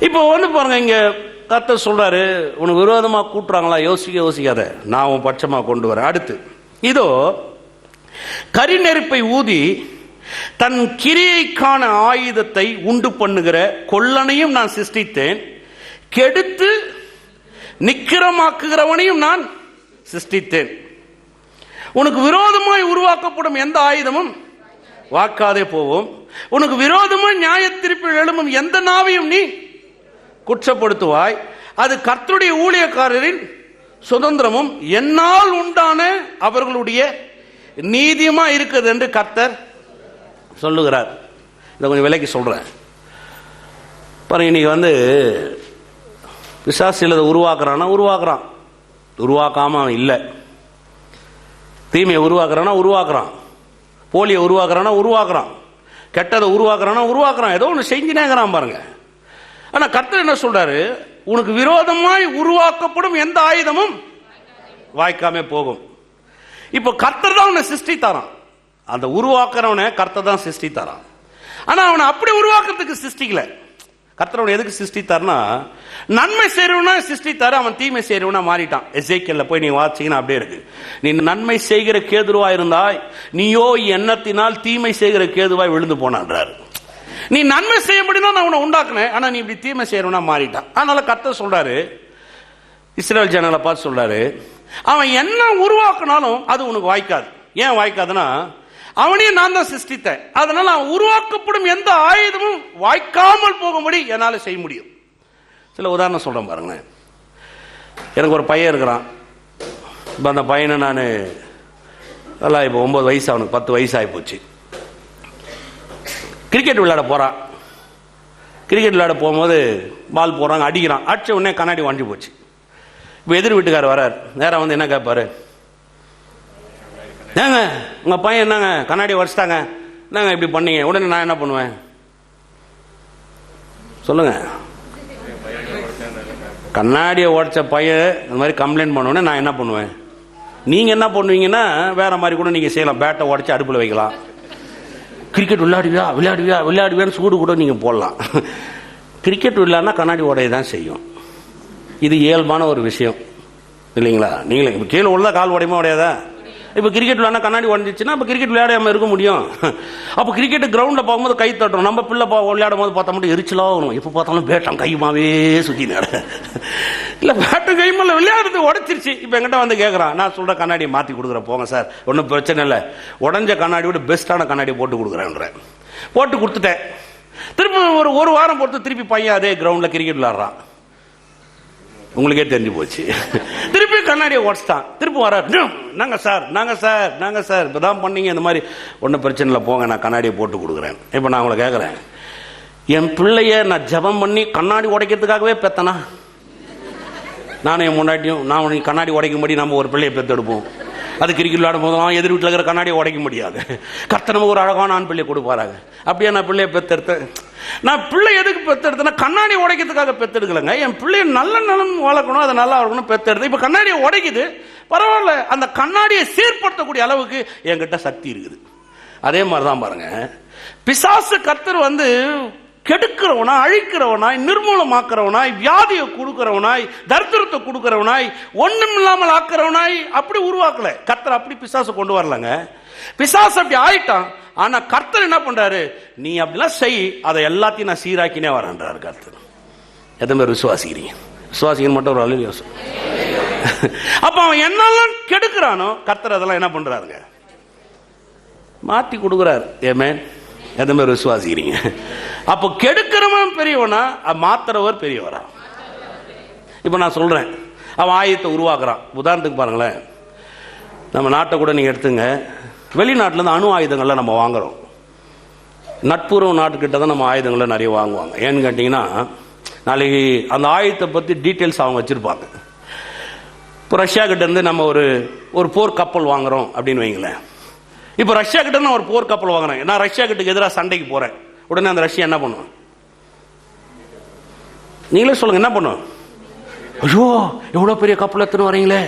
இப்போ பாருங்க, இங்க கர்த்தர் சொல்றாரு, உனக்கு விரோதமா கூட்டுறாங்களா, யோசிக்காத, நான் உன் பட்சமா கொண்டு வரேன். அடுத்து இதோ கரிநெருப்பை ஊதி தன் கிரியைக்கான ஆயுதத்தை உண்டு பண்ணுகிற கொல்லனையும் நான் சிருஷ்டித்தேன், கெடுத்து நிக்கிரமாக்குகிறவனையும் நான் சிருஷ்டித்தேன். உனக்கு விரோதமாய் உருவாக்கப்படும் எந்த ஆயுதமும் வாக்காதே போவோம். உனக்கு விரோதமாய் நியாய தீர்ப்பில் எழும்பும் எந்த நாவையும் நீ குற்றப்படுத்துவாய். அது கர்த்தருடைய ஊழியக்காரரின் சுதந்திரமும் என்னால் உண்டான அவர்களுடைய நீதியுமா இருக்குது என்று கர்த்தர் சொல்லுகிறார். இதை கொஞ்சம் விலைக்கு சொல்றேன் பாருங்க. இன்னைக்கு பிசாசு இல்லதை உருவாக்குறான், உருவாக்காம அவன் இல்லை. தீமையை உருவாக்குறான், போலியை உருவாக்குறான், கெட்டதை உருவாக்குறான், ஏதோ ஒன்று செஞ்சுனேங்கிறான் பாருங்க. ஆனா கர்த்தர் என்ன சொல்றாரு, உனக்கு விரோதமாய் உருவாக்கப்படும் எந்த ஆயுதமும் வாய்க்காம போகும். இப்போ கர்த்தர் தான் அவனை சிருஷ்டித்தாரான். அந்த உருவாக்குறவனை கர்த்தர் தான் சிருஷ்டித்தாரான். ஆனா அவனை அப்படி உருவாக்குறதுக்கு சிருஷ்டிக்கல. கர்த்தர் அவனை எதுக்கு சிருஷ்டித்தார்னா, நன்மை செய்யறவனா சிருஷ்டித்தாரு, அவன் தீமை செய்யறவனா மாறிட்டான். எசேக்கியேல்ல போய் நீங்க வாசிங்கன்னா அப்படியே இருக்கு. நீ நன்மை செய்கிற கேதுருவா இருந்தாய், நீயோ எண்ணத்தினால் தீமை செய்கிற கேதுவாய் விழுந்து போனான்றாரு. நீ நன்மை செய்யும்படிதான் நான் உன்னை உண்டாக்குனேன், ஆனா நீ இப்படி தீமை செய்யறவனா மாறிட்டான். அதனால கர்த்தர் சொல்றாரு, இஸ்ரவேல் ஜனங்களை பார்த்து சொல்றாரு, அவன் என்ன உருவாக்குனாலும் அது உனக்கு வாய்க்காது. ஏன் வாய்க்காதுன்னா, அவனையும் நான் தான் சிருஷ்டித்தேன். அதனால அவன் உருவாக்கப்படும் எந்த ஆயுதமும் வாய்க்காமல் போகும்படி என்னால செய்ய முடியும். சில உதாரணம் சொல்றேன் பாருங்களேன். எனக்கு ஒரு பையன் இருக்கிறான். இப்போ அந்த பையனை நான் நல்லா இப்போ 9 வயசு, அவனுக்கு 10 வயசு ஆகி போச்சு. கிரிக்கெட் விளையாட போறான். கிரிக்கெட் விளையாட போகும்போது பால் போறாங்க, அடிக்கிறான். அடிச்ச உடனே கண்ணாடி வாங்கி போச்சு. இப்போ எதிர் வீட்டுக்காரர் வரார், நேரம் வந்து என்ன கேட்பாரு, ஏங்க உங்க பையன் என்னங்க கண்ணாடி உடைச்சிட்டாங்க, என்னங்க இப்படி பண்ணீங்க? உடனே நான் என்ன பண்ணுவேன் சொல்லுங்க? கண்ணாடியை உடைச்ச பையன் இந்த மாதிரி கம்ப்ளைண்ட் பண்ணோடனே நான் என்ன பண்ணுவேன்? நீங்க என்ன பண்ணுவீங்கன்னா வேற மாதிரி கூட நீங்க செய்யலாம். பேட்டை உடைச்சு அடுப்பில் வைக்கலாம். கிரிக்கெட் விளையாடுவியா விளையாடுவியா விளையாடுவியான்னு சூடு கூட நீங்க போடலாம். கிரிக்கெட் விளையாடுனா கண்ணாடி உடைய தான் செய்யும். இது இயல்பான ஒரு விஷயம் இல்லைங்களா? நீங்களே கீழே உள்ள கால் உடையுமா உடையாதா? இப்போ கிரிக்கெட் விளையாட கண்ணாடி உடஞ்சிச்சுன்னா அப்போ கிரிக்கெட் விளையாடாம இருக்க முடியும்? அப்போ கிரிக்கெட் கிரவுண்டில் போகும்போது கை தட்டுறோம். நம்ம பிள்ளை விளையாடும் போது பார்த்தா மட்டும் எரிச்சலாக வரும். எப்போ பார்த்தாலும் பேட்டம் கைமாவே சுற்றி நேர இல்லை, பேட்டு கைமால விளையாடுறது உடைச்சிருச்சு. இப்போ எங்கிட்ட வந்து கேட்குறான், நான் சொல்கிற கண்ணாடியை மாற்றி கொடுக்குறேன், போங்க சார், ஒன்றும் பிரச்சனை இல்லை, உடஞ்ச கண்ணாடியோட பெஸ்ட்டான கண்ணாடியை போட்டு கொடுக்குறேன்றேன். போட்டு கொடுத்துட்டேன். திருப்பி ஒரு வாரம் பொறுத்து திருப்பி பையன் அதே கிரவுண்டில் கிரிக்கெட் விளையாடுறான். உங்களுக்கே தெரிஞ்சு போச்சு. திருப்பி கண்ணாடியை உடச்சிட்டான். திருப்பி வர, நாங்க சார் நாங்க சார் நாங்க சார் இப்பதான் பண்ணீங்க, இந்த மாதிரி ஒன்றும் பிரச்சனை இல்லை, போங்க, நான் கண்ணாடியை போட்டு கொடுக்குறேன். இப்போ நான் உங்களை கேட்குறேன், என் பிள்ளைய நான் ஜபம் பண்ணி கண்ணாடி உடைக்கிறதுக்காகவே பெத்தனா? நானும் என் முன்னாடியும் நான் கண்ணாடி உடைக்கும்படி நம்ம ஒரு பிள்ளையை பெத்தெடுப்போம். அது கிரிக்கெட் விளையாடும் போதும் எதிர் வீட்டில் இருக்கிற கண்ணாடியை உடைக்க முடியாது. கர்த்தர் நமக்கு ஒரு அழகான ஆண் பிள்ளையை கொடுப்பாராங்க. அப்படியே நான் பிள்ளையை பெத்தெடுத்தேன். நான் பிள்ளை எதுக்கு பெத்தெடுத்தேன்னா கண்ணாடி உடைக்கிறதுக்காக பெத்தெடுக்கலங்க. என் பிள்ளைய நல்ல நலம் வளர்க்கணும், அது நல்லா இருக்கணும் பெத்தெடுத்து. இப்போ கண்ணாடியை உடைக்குது, பரவாயில்ல, அந்த கண்ணாடியை சீர்படுத்தக்கூடிய அளவுக்கு என்கிட்ட சக்தி இருக்குது. அதே மாதிரிதான் பாருங்க, பிசாசு கர்த்தர் வந்து கெடுக்கிறவனா, அழிக்கிறவனாய், நிர்மூலமாக்குறவனாய், வியாதியை கொடுக்கிறவனாய், தரித்திரத்தை கொடுக்கிறவனாய், ஒண்ணும் இல்லாமல் ஆக்கிறவனாய் அப்படி உருவாக்கல. கர்த்தர் அப்படி பிசாசு கொண்டு வரலங்க. பிசாசு அப்படி ஆயிட்டான். ஆனா கர்த்தர் என்ன பண்றாரு, நீ அப்படிலாம் செய், அதை எல்லாத்தையும் நான் சீராக்கினே வரேன்றாரு கர்த்தர். எத்தனை பேர் விசுவாசிக்கிறீங்க? விசுவாசிக்க மட்டும் ஒரு அழிவு. அப்ப அவன் என்னெல்லாம் கெடுக்கிறானோ கர்த்தர் அதெல்லாம் என்ன பண்றாருங்க, மாத்தி கொடுக்குறாரு. ஏமே எத்தனை பேர் விசுவாசிக்கிறீங்க? அப்போ கெடுக்கிறவன் பெரியவனா, மாத்துறவர் பெரியவரா? இப்ப நான் சொல்றேன், அவன் ஆயுதத்தை உருவாக்குறான். உதாரணத்துக்கு பாருங்களேன், நம்ம நாட்டை கூட நீங்க எடுத்துங்க. வெளிநாட்டுல இருந்து அணு ஆயுதங்கள்லாம் நம்ம வாங்குறோம். நட்புறவு நாட்டுக்கிட்ட தான் நம்ம ஆயுதங்களை நிறைய வாங்குவாங்க. ஏன்னு கேட்டீங்கன்னா, நாளைக்கு அந்த ஆயுதத்தை பத்தி டீட்டெயில்ஸ் அவங்க வச்சிருப்பாங்க. இப்போ ரஷ்யா கிட்ட இருந்து நம்ம ஒரு போர் கப்பல் வாங்குறோம் அப்படின்னு வைங்களேன். இப்போ ரஷ்யா கிட்ட நான் ஒரு போர் கப்பல் வாங்குறேன், நான் ரஷ்யா கிட்ட எதிராக சண்டைக்கு போறேன். உடனே அந்த ரஷ்யா என்ன பண்ணும்? நீங்களே சொல்லுங்க, என்ன பண்ணும்? ஐயோ எவ்வளவு பெரிய கப்பல் எத்தனை வரீங்களே,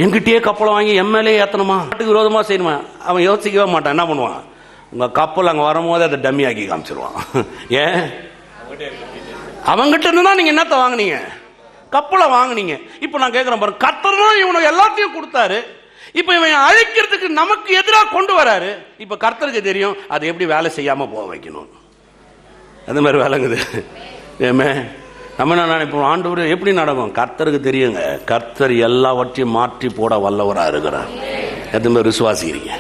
எங்கிட்டயே கப்பலை வாங்கி எம்எல்ஏ ஏத்தணுமா, நாட்டுக்கு விரோதமா செய்யணுமா? அவன் யோசிக்கவே மாட்டான். என்ன பண்ணுவான்? உங்க கப்பல் அங்க வரும்போது அதை டம்மி ஆக்கி காமிச்சிருவான். ஏன்? அவங்கிட்ட இருந்து தான் நீங்க என்னத்த வாங்கினீங்க? கப்பலை வாங்கினீங்க. இப்ப நான் கேட்கிறேன் பாருங்க, கர்த்தர் தான் இவனுக்கு எல்லாத்தையும் கொடுத்தாரு. இப்ப இவன் அழிக்கிறதுக்கு நமக்கு எதிராக கொண்டு வராரு. இப்ப கர்த்தருக்கு தெரியும் அதை எப்படி வேலை செய்யாம போக வைக்கணும். அந்த மாதிரி வேலைங்குது. ஏமே நம்ம என்ன நினைப்போம், ஆண்டவர் எப்படி நடக்கும்? கர்த்தருக்கு தெரியுங்க. கர்த்தர் எல்லாவற்றையும் மாற்றி போட வல்லவரா இருக்கிறார். எத்தனை பேர் விசுவாசிக்கிறீங்க?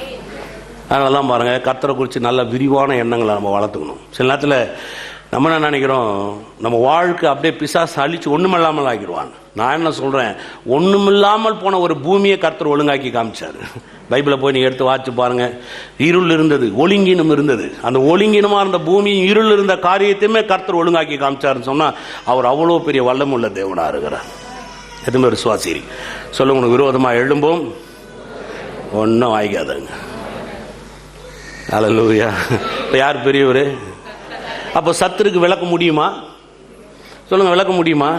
அதனாலதான் பாருங்க, கர்த்தரை குறித்து நல்ல விரிவான எண்ணங்களை நம்ம வளர்த்துக்கணும். சில நேரத்தில் நம்ம என்ன நினைக்கிறோம், நம்ம வாழ்க்கை அப்படியே பிசாசு அழிச்சு ஒண்ணுமில்லாமல் ஆக்கிடுவான். நான் என்ன சொல்றேன், ஒண்ணுமில்லாமல் போன ஒரு பூமியை கர்த்தர் ஒழுங்காக்கி காமிச்சாரு. பைபிளை போய் நீங்க எடுத்து வாசிச்சு பாருங்க. இருள் இருந்தது, ஒழுங்கினம் இருந்தது. அந்த ஒழுங்கினமா இருந்த பூமி, இருள் இருந்த காரியத்தையுமே கர்த்தர் ஒழுங்காக்கி காமிச்சாருன்னு சொன்னா அவர் அவ்வளவு பெரிய வல்லமுள்ள தேவனா இருக்கிறார். எதுவுமே விசுவாசி சொல்லுங்க, உனக்கு விரோதமா எழும்போம் ஒன்னும் ஆகிக்காதுங்க. அல்லேலூயா. இப்ப யார் பெரியவர்? அப்போ சத்துருக்கு விளக்க முடியுமா? சொல்லுங்க, விளக்க முடியுமா?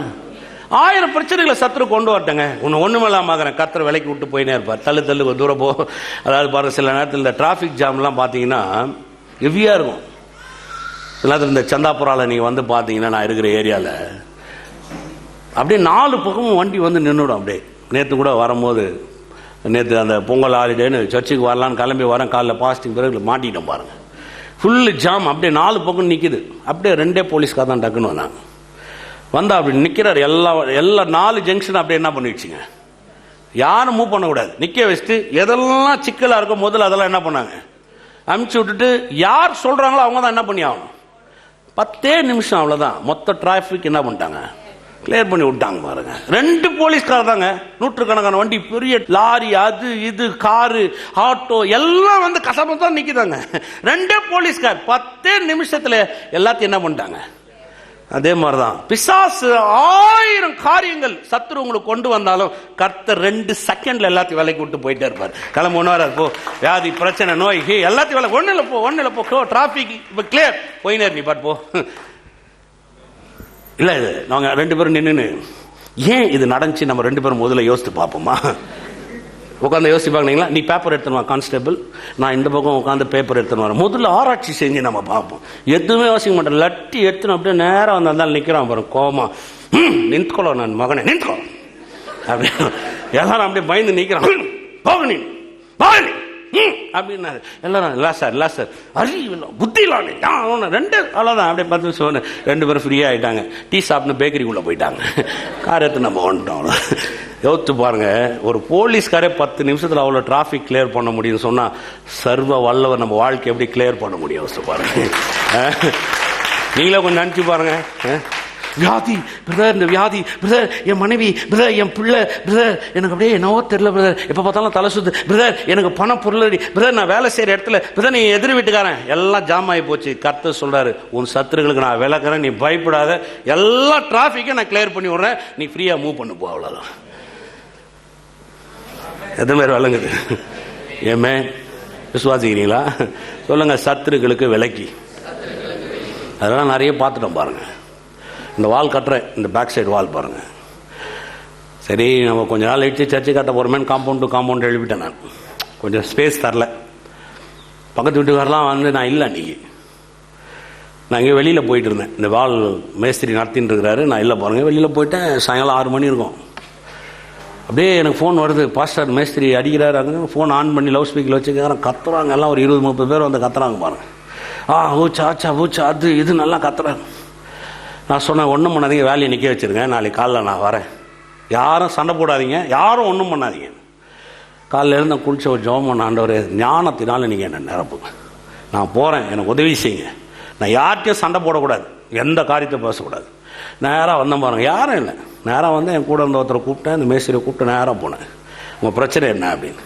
1000 பிரச்சனைகளை சத்துரு கொண்டு வரட்டங்க. ஒன்றுமே இல்லாமல் கர்த்தர் விலைக்கு விட்டு போயினே இருப்பார். தள்ளு தூரம் போ. அதாவது பாருங்க, சில நேரத்தில் இந்த டிராஃபிக் ஜாம்லாம் பார்த்தீங்கன்னா ஹெவியாக இருக்கும். சில நேரத்தில் இந்த சந்தாபுராவில் நீங்கள் வந்து பார்த்தீங்கன்னா, நான் இருக்கிற ஏரியாவில் அப்படியே 4 பக்கமும் வண்டி வந்து நின்றுடும். அப்படியே நேற்று கூட வரும்போது, நேற்று அந்த பொங்கல் ஹாலிடேன்னு சர்ச்சுக்கு வரலான்னு கிளம்பி வரேன், காலைல பாஸ்டிங் பிறகு மாட்டிட்டோம் பாருங்கள். ஃபுல்லு ஜாம், அப்படியே 4 பக்கம் நிற்கிது. அப்படியே 2 போலீஸ்காக தான் டக்குன்னு வந்தாங்க. வந்தா அப்படி நிற்கிறார். எல்லா 4 ஜங்ஷன் அப்படியே என்ன பண்ணிடுச்சுங்க, யாரும் மூவ் பண்ணக்கூடாது, நிற்க வச்சுட்டு எதெல்லாம் சிக்கலாக இருக்கும் முதல்ல அதெல்லாம் என்ன பண்ணாங்க, அமுச்சு விட்டுட்டு யார் சொல்கிறாங்களோ அவங்க தான் என்ன பண்ணி ஆகணும். 10 நிமிஷம் அவ்வளோதான். மொத்த டிராஃபிக் என்ன பண்ணிட்டாங்க, கிளியர் பண்ணி விட்டாங்க பாருங்க. 2 போலீஸ்கார் தாங்க, நூற்றுக்கணக்கான வண்டி, பெரிய லாரி, அது இது காரு ஆட்டோ எல்லாம் வந்து கசப்பு தான் நிற்குதாங்க. 2 போலீஸ்கார் 10 நிமிஷத்தில் எல்லாத்தையும் என்ன பண்ணிட்டாங்க. அதே மாதிரிதான் பிசாசு 1000 காரியங்கள் சத்துரு உங்களுக்கு கொண்டு வந்தாலும் கர்த்தர் 2 செகண்ட்ல எல்லாத்தையும் விலைக்கு விட்டு போயிட்டே இருப்பார். கிளம்பு ஒன்று போ, வியாதி பிரச்சனை நோய் எல்லாத்தையும் வேலை ஒன்னுல போ டிராபிக் இப்போ கிளியர் போயினே நீ பாட்டு போ. இல்லை, இது நாங்கள் 2 பேரும் நின்று ஏன் இது நடந்துச்சு நம்ம 2 பேரும் முதல்ல யோசித்து பார்ப்போமா. உட்காந்து யோசிப்பாங்களா, நீ பேப்பர் எடுத்துன்னு வா கான்ஸ்டபிள், நான் இந்த பக்கம் உட்காந்து பேப்பர் எடுத்துன்னு வரேன். முதல்ல ஆராய்ச்சி செஞ்சு நம்ம பார்ப்போம். எதுவுமே யோசிக்க மாட்டேன். லட்டி எடுத்துன்னு அப்படியே நேரம் வந்தாலும் நிற்கிறான் பாருங்க, கோமா நின்றுக்கொள்ள நான் மகனே நின்றுக்கோ அப்படின்னு எல்லாரும் அப்படியே பயந்து நிற்கிறான். போக நீ அப்படின்னா எல்லாரும் இல்லை சார் அறிவில்லை புத்தி இல்லாமல் 2 அவ்வளோதான். அப்படியே 10 நிமிஷம் 2 பேரும் ஃப்ரீயாக ஆகிட்டாங்க. டீ சாப்பிட்னு பேக்கரிக்குள்ளே போயிட்டாங்க. கார் எடுத்து நம்ம வந்துட்டோம். யோசித்து பாருங்க, ஒரு போலீஸ்காரே 10 நிமிஷத்தில் அவ்வளோ டிராஃபிக் கிளியர் பண்ண முடியும்னு சொன்னால் சர்வ வல்லவர் நம்ம வாழ்க்கை எப்படி கிளியர் பண்ண முடியும் யோசித்து பாருங்க. நீங்களே கொஞ்சம் நினச்சி பாருங்க. வியாதி பிரதர், இந்த வியாதி பிரதர், என் மனைவி பிரதர், என் பிள்ளை பிரதர், எனக்கு அப்படியே என்னவோ தெரியல பிரதர், எப்போ பார்த்தாலும் தலை சுத்து பிரதர், எனக்கு பணம் பொருளடி பிரதர், நான் வேலை செய்கிற இடத்துல பிரதர், நீ எதிர் வீட்டுக்காரன் எல்லாம் ஜாம் ஆகி போச்சு. கர்த்தர் சொல்றாரு, உன் சத்துருகளுக்கு நான் விளக்குறேன், நீ பயப்படாத, எல்லா டிராஃபிக்கை நான் கிளியர் பண்ணி விடுறேன், நீ ஃப்ரீயா மூவ் பண்ணு போ. அவ்வளோதான். எது மாதிரி விளங்குது? ஏமே விசுவாசிக்கிறீங்களா? சொல்லுங்க. சத்துருக்களுக்கு விலக்கி. அதெல்லாம் நிறைய பார்த்துட்டோம் பாருங்க. இந்த வால் கட்டுறேன், இந்த பேக் சைடு வால் பாருங்க. சரி, நம்ம கொஞ்ச நாள் ஆயிடுச்சு சர்ச்சை கட்ட போகிறோமேனு காம்பவுண்ட் எழுப்பிட்டேன். நான் கொஞ்சம் ஸ்பேஸ் தரல. பக்கத்து வீட்டுக்காரெலாம் வந்து நான் இல்லை, அன்றைக்கி நான் இங்கே வெளியில் போயிட்டு இருந்தேன். இந்த வால் மேஸ்திரி நடத்தின்னு இருக்கிறாரு, நான் இல்லை பாருங்கள். வெளியில் போயிட்டேன். சாயங்காலம் 6 மணி இருக்கும். அப்படியே எனக்கு ஃபோன் வருது, பாஸ்டர் மேஸ்திரி அடிக்கிறாரு. அங்கே ஃபோன் ஆன் பண்ணி லவுட் ஸ்பீக்கரில் வச்சுக்கிறாங்க. கத்துறாங்க எல்லாம், ஒரு 20-30 பேர் வந்து கத்துறாங்க பாருங்க. ஊச்சா அது இது நல்லா கத்துறாங்க. நான் சொன்னேன், ஒன்றும் பண்ணாதீங்க, வேலையை நிற்க வச்சுருங்க, நாளைக்கு காலைல நான் வரேன், யாரும் சண்டை போடாதீங்க, யாரும் ஒன்றும் பண்ணாதீங்க. காலையில் இருந்து குளிச்ச ஒரு ஜெபம் பண்ண, ஆண்டவரே ஞானத்தினால நீங்கள் என்ன நிரப்புங்க, நான் போகிறேன், எனக்கு உதவி செய்யுங்க, நான் யார்கிட்டையும் சண்டை போடக்கூடாது, எந்த காரியத்தை பேசக்கூடாது. நேராக வந்தேன் பாருங்க, யாரும் இல்லை. நேராக வந்து என் கூட இருந்த ஒருத்தரை கூப்பிட்டேன், இந்த மேஸ்திரியை கூப்பிட்டு நேராக போனேன். உங்கள் பிரச்சனை என்ன அப்படின்னு.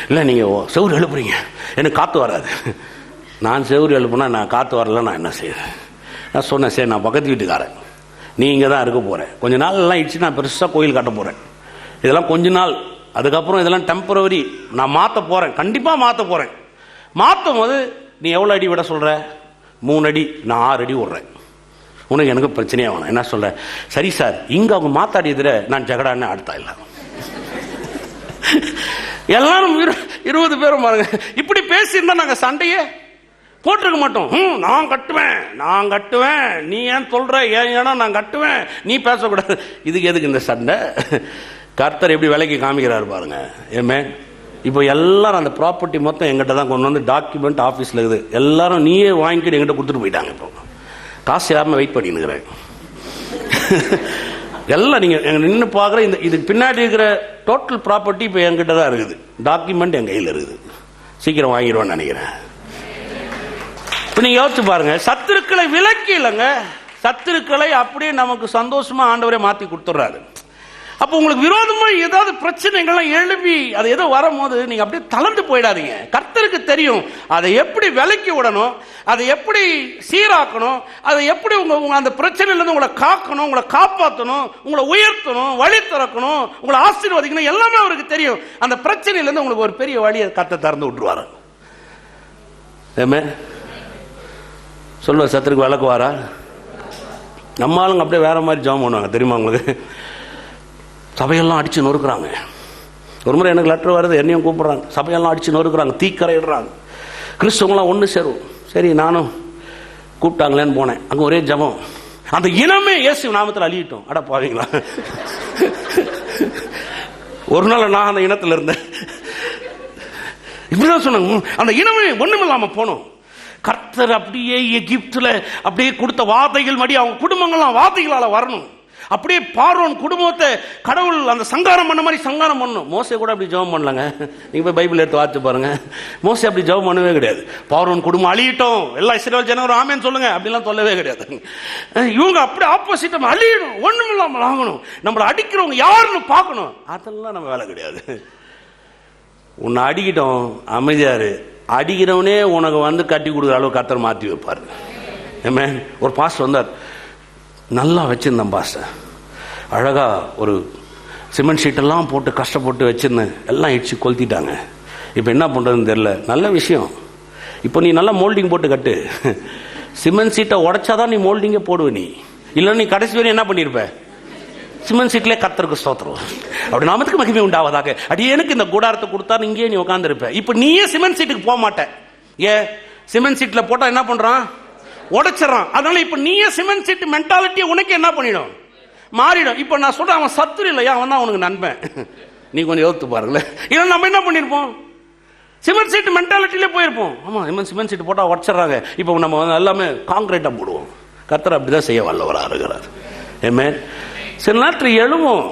இல்லை, நீங்கள் செவுறு எழுப்புறீங்க, எனக்கு காற்று வராது. நான் செவுறு எழுப்புனா நான் காற்று வரல, நான் என்ன செய்கிறேன்? நான் சொன்னேன், சரி நான் பக்கத்து வீட்டுக்காரன், நீ இங்கே தான் இருக்க போகிறேன், கொஞ்ச நாள்லாம் இடிச்சு நான் பெருசாக கோயில் கட்ட போகிறேன், இதெல்லாம் கொஞ்ச நாள், அதுக்கப்புறம் இதெல்லாம் டெம்பரவரி, நான் மாற்ற போகிறேன், கண்டிப்பாக மாற்ற போகிறேன். மாற்றும் போது நீ எவ்வளோ அடி விட சொல்கிற? 3 அடி, நான் 6 அடி விட்றேன், உனக்கு எனக்கு பிரச்சனையாக வேணும். என்ன சொல்கிறேன்? சரி சார், இங்கே அவங்க மாத்தாடியதில் நான் ஜகடான்னு அடுத்தா இல்லை. எல்லாரும் 20 பேரும் பாருங்க, இப்படி பேசியிருந்தா நாங்கள் சண்டையே போட்டிருக்க மாட்டோம். நான் கட்டுவேன், நீ ஏன் சொல்ற, ஏன்னா நான் கட்டுவேன், நீ பேசக்கூடாது. இதுக்கு எதுக்கு இந்த சண்டை? கர்த்தர் எப்படி விலைக்கு காமிக்கிறாரு பாருங்க. ஏமே இப்போ எல்லாரும் அந்த ப்ராப்பர்ட்டி மொத்தம் எங்கிட்ட தான் கொண்டு வந்து டாக்குமெண்ட் ஆஃபீஸில் இருக்குது, எல்லாரும் நீயே வாங்கிட்டு எங்கிட்ட கொடுத்துட்டு போயிட்டாங்க. இப்போ காசு யாருமே வெயிட் பண்ணினுக்கிறேன். எல்லாம் நீங்கள் எங்க நின்று பார்க்குற இந்த இதுக்கு பின்னாடி இருக்கிற டோட்டல் ப்ராப்பர்ட்டி இப்போ எங்கிட்ட தான் இருக்குது, டாக்குமெண்ட் என் கையில் இருக்குது, சீக்கிரம் வாங்கிடுவேன்னு நினைக்கிறேன். நீங்க யோசிச்சு பாருங்க, சத்துருக்களை விலக்கி இல்லைங்க, சத்துருக்களை அப்படியே நமக்கு சந்தோஷமா ஆண்டவரே மாத்தி கொடுத்துறாரு. அப்போ உங்களுக்கு விரோதமா ஏதாவது பிரச்சனைகள்லாம் எழுப்பி அது ஏதோ வரும்போது நீங்க அப்படியே தளர்ந்து போயிடாதீங்க. கர்த்தருக்கு தெரியும் அதை எப்படி விலக்கி விடணும், அதை எப்படி சீராக்கணும், அதை எப்படி உங்க அந்த பிரச்சனையிலிருந்து உங்களை காக்கணும், உங்களை காப்பாற்றணும், உங்களை உயர்த்தணும், வழி திறக்கணும், உங்களை ஆசீர்வதிக்கணும், எல்லாமே அவருக்கு தெரியும். அந்த பிரச்சனையிலிருந்து உங்களுக்கு ஒரு பெரிய வழியை கர்த்தர் திறந்து விட்டுருவாரு. சொல்லுவ சத்துருக்கு விளக்குவாரா? நம்ம ஆளுங்க அப்படியே வேற மாதிரி ஜாம் பண்ணுவாங்க தெரியுமா உங்களுக்கு? சபையெல்லாம் அடித்து நொறுக்குறாங்க. ஒரு முறை எனக்கு லெட்டர் வருது, என்னையும் கூப்பிட்றாங்க. சபையெல்லாம் அடித்து நொறுக்குறாங்க, தீக்கரையிடுறாங்க. கிறிஸ்தவங்களாம் ஒன்று சேரும். சரி, நானும் கூப்பிட்டாங்களேன்னு போனேன். அங்கே ஒரே ஜபம், அந்த இனமே இயேசு நாமத்தில் அழியட்டும். அட பாவீங்களா, ஒரு நாள் நான் அந்த இனத்தில் இருந்தேன். இப்படிதான் சொன்னாங்க, அந்த இனமே ஒண்ணுமில்லாம போனோம். கர்த்தர் அப்படியே எகிப்துல அப்படியே கொடுத்த வார்த்தைகள் மடி அவங்க குடும்பங்கள்லாம் வார்த்தைகளால வரணும். அப்படியே பார்வோன் குடும்பத்தை கடவுள் அந்த சங்காரம் பண்ண மாதிரி சங்காரம் பண்ணணும். மோசே கூட அப்படி ஜெபம் பண்ணலங்க. நீங்க போய் பைபிள் எடுத்து வாசிச்சு பாருங்க. மோசே அப்படி ஜெபம் பண்ணவே கிடையாது. பார்வோன் குடும்பம் அழியட்டும், எல்லா இஸ்ரவேல் ஜனங்களும் ஆமென் சொல்லுங்க அப்படிலாம் சொல்லவே கிடையாது. இவங்க அப்படி ஆப்போசிட், அழியணும், ஒண்ணும் இல்லாமல் ஆகணும், நம்மளை அடிக்கிறவங்க யாருன்னு பார்க்கணும், அதெல்லாம் நம்ம வேலை கிடையாது. உன்னை அடிக்கிட்டோம், அமைதியாரு, அடிக்கிறவனே உனக்கு கட்டி கொடுக்குற அளவு கர்த்தர் மாற்றி வைப்பார். ஒரு பாஸ்டர் வந்தார், நல்லா வச்சிருந்தேன் பாஸ்டர், அழகா ஒரு சிமெண்ட் ஷீட்டெல்லாம் போட்டு கஷ்டப்பட்டு வச்சிருந்தேன், எல்லாம் இடிச்சு கொளுத்திட்டாங்க. இப்போ என்ன பண்ணுறதுன்னு தெரியல. நல்ல விஷயம், இப்போ நீ நல்லா மோல்டிங் போட்டு கட்டு. சிமெண்ட் சீட்டை உடைச்சாதான் நீ மோல்டிங்கே போடுவ. நீ இல்லைன்னா நீ கடைசி வரையும் என்ன பண்ணியிருப்ப, சிமெண்ட் சீட்லே கர்த்தருக்கு ஸ்தோத்திரம், அப்படி நாமத்துக்கு மகிமை உண்டாவதாக. அடி எனக்கு இந்த கூடாரத்தை கொடுத்தா இங்கேயே நீ உட்கார்ந்து இருப்ப. இப்போ நீயே சிமெண்ட் சீட்டுக்கு போக மாட்டேன். ஏன், சிமெண்ட் சீட்ல போட்டா என்ன பண்றான், உடைச்சிடறான். அதனால இப்ப நீயே சிமெண்ட் சீட் மென்டாலிட்டியை உனக்கு என்ன பண்ணிடும், மாறிடும். இப்ப நான் சொல்றேன், அவன் சத்துரு இல்லையா, அவன் தான் அவனுக்கு நண்பன். நீ கொஞ்சம் யோசித்து பாருங்களேன். இல்லை நம்ம என்ன பண்ணிருப்போம், சிமெண்ட் சீட் மென்டாலிட்டியிலே போயிருப்போம். ஆமா, சிமெண்ட் சீட் போட்டா உடைச்சிடறாங்க, இப்போ நம்ம எல்லாமே காங்கிரீட்டா போடுவோம். கர்த்தர் அப்படிதான் செய்ய வல்லவரா இருக்கிறார். ஆமென். சில நேரத்தில் எழுவும்,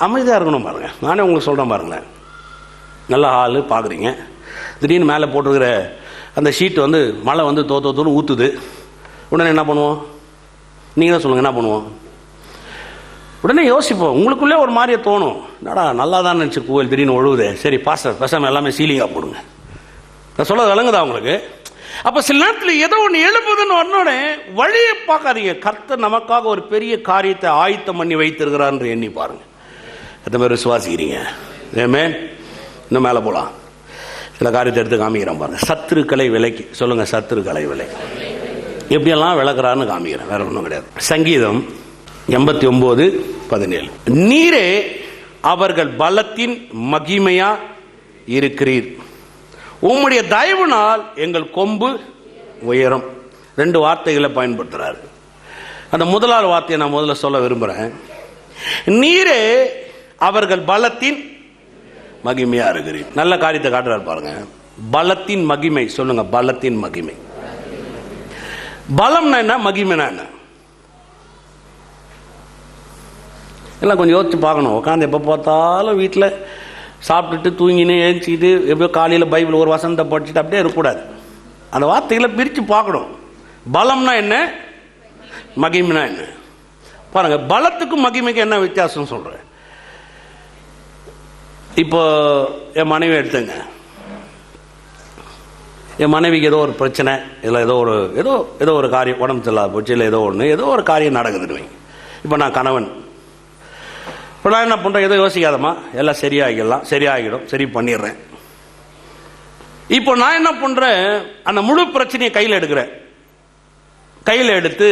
அமைதியாக இருக்கணும் பாருங்க. நானே உங்களுக்கு சொல்கிறேன் பாருங்களேன், நல்ல ஆள் பார்க்குறீங்க, திடீர்னு மேலே போட்டுருக்கிற அந்த ஷீட் மழை தோன்னு ஊற்றுது. உடனே என்ன பண்ணுவோம், நீங்கள் தான் சொல்லுங்கள், என்ன பண்ணுவோம்? உடனே யோசிப்போம், உங்களுக்குள்ளே ஒரு மாதிரியே தோணும், என்னடா நல்லா தான் நினச்சி கோவில் திடீர்னு ஒழுகுது, சரி பாஸ்டர் பேசாமல் எல்லாமே சீலிங்காக போடுங்க. நான் சொல்ல விளங்குதா உங்களுக்கு? அப்ப சில நேரத்தில் ஏதோ ஒன்று எழுப்புதுன்னு வரனோட வழியை பார்க்காதீங்க. கர்த்தர் நமக்காக ஒரு பெரிய காரியத்தை ஆயத்தம் பண்ணி வைத்திருக்கிறார் என்று எண்ணி பாருங்க. எத்தனை பேர் விசுவாசிக்கிறீங்க? ஆமென். இன்னும் மேலே போலாம், சில காரியத்தை எடுத்து காமிக்கிறேன் பாருங்க. சத்துருக்களை விலைக்கு சொல்லுங்க, சத்துருக்களை விலை எப்படியெல்லாம் விளக்குறாருன்னு காமிக்கிறேன், வேற ஒன்றும் கிடையாது. சங்கீதம் 89:17, நீரே அவர்கள் பலத்தின் மகிமையா இருக்கிறீர், உம்முடைய தயவுனால் எங்கள் கொம்பு உயரும். ரெண்டு வார்த்தைகளை பயன்படுத்துறாரு. அந்த முதலாவது வார்த்தையை நான் முதல்ல சொல்ல விரும்புறேன். நீரே அவர்கள் பலத்தின் மகிமையா இருக்கிறீர். நல்ல காரியத்தை காட்டுறாரு பாருங்க. பலத்தின் மகிமை சொல்லுங்க, பலத்தின் மகிமை. பலம்னா என்ன, மகிமைனா என்ன? எல்லாம் கொஞ்சம் யோசிச்சு பார்க்கணும். உட்காந்து எப்போ பார்த்தாலும் வீட்டில் சாப்பிட்டுட்டு தூங்கினே ஏஞ்சிட்டு எப்படியோ காலையில் பைபிள் ஒரு வசனத்தை படிச்சுட்டு அப்படியே இருக்கக்கூடாது. அந்த வார்த்தைகளை பிரித்து பார்க்கணும். பலம்னா என்ன, மகிமைனா என்ன? பாருங்க, பலத்துக்கும் மகிமைக்கு என்ன வித்தியாசம் சொல்றேன். இப்போ என் மனைவி எடுத்துங்க. என் மனைவிக்கு ஏதோ ஒரு பிரச்சனை, இல்லை ஏதோ ஒரு காரியம் உடம்பு சரியில்லாத போச்சு, இல்லை ஏதோ ஒரு காரியம் நடக்குதுன்னு. இப்போ நான் கணவன், இப்போ நான் என்ன பண்ணுறேன், ஏதோ யோசிக்காதம்மா, எல்லாம் சரியாகிடும், சரி பண்ணிடுறேன். இப்போ நான் என்ன பண்ணுறேன், அந்த முழு பிரச்சனையை கையில் எடுக்கிறேன். கையில் எடுத்து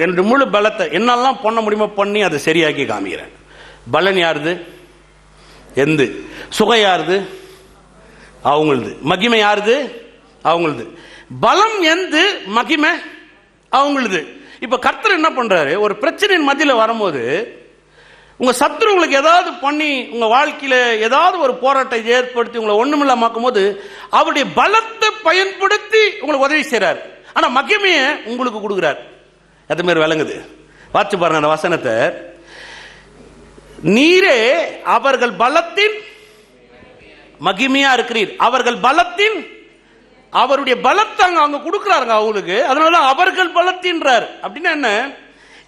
என்னுடைய முழு பலத்தை என்னெல்லாம் பண்ண முடியுமோ பண்ணி அதை சரியாக்கி காமிக்கிறேன். பலன் யாருது? எந்து. சுகம் யாருது? அவங்களது. மகிமை யாருது? அவங்களது. பலம் எந்து, மகிமை அவங்களது. இப்ப கர்த்தர் என்ன பண்றாரு, ஒரு பிரச்சனையின் மத்தியில் வரும்போது உங்க சத்துரு உங்களுக்கு ஏதாவது பண்ணி உங்க வாழ்க்கையில ஏதாவது ஒரு போராட்டத்தை ஏற்படுத்தி உங்களை ஒண்ணுமில்லாமக்கும் போது அவருடைய பலத்தை பயன்படுத்தி உங்களுக்கு உதவி செய்றார். ஆனா மகிமையை உங்களுக்கு கொடுக்கிறார். எத்தனை பேர் விளங்குது? வாட்சி பாருங்க அந்த வசனத்தை. நீரே அவர்கள் பலத்தின் மகிமையா இருக்கிறீர். அவர்கள் பலத்தின், அவருடைய பலத்தை அங்க கொடுக்கிறாருங்க அவங்களுக்கு. அதனால அவர்கள் பலத்தின்றார். அப்படின்னா என்ன,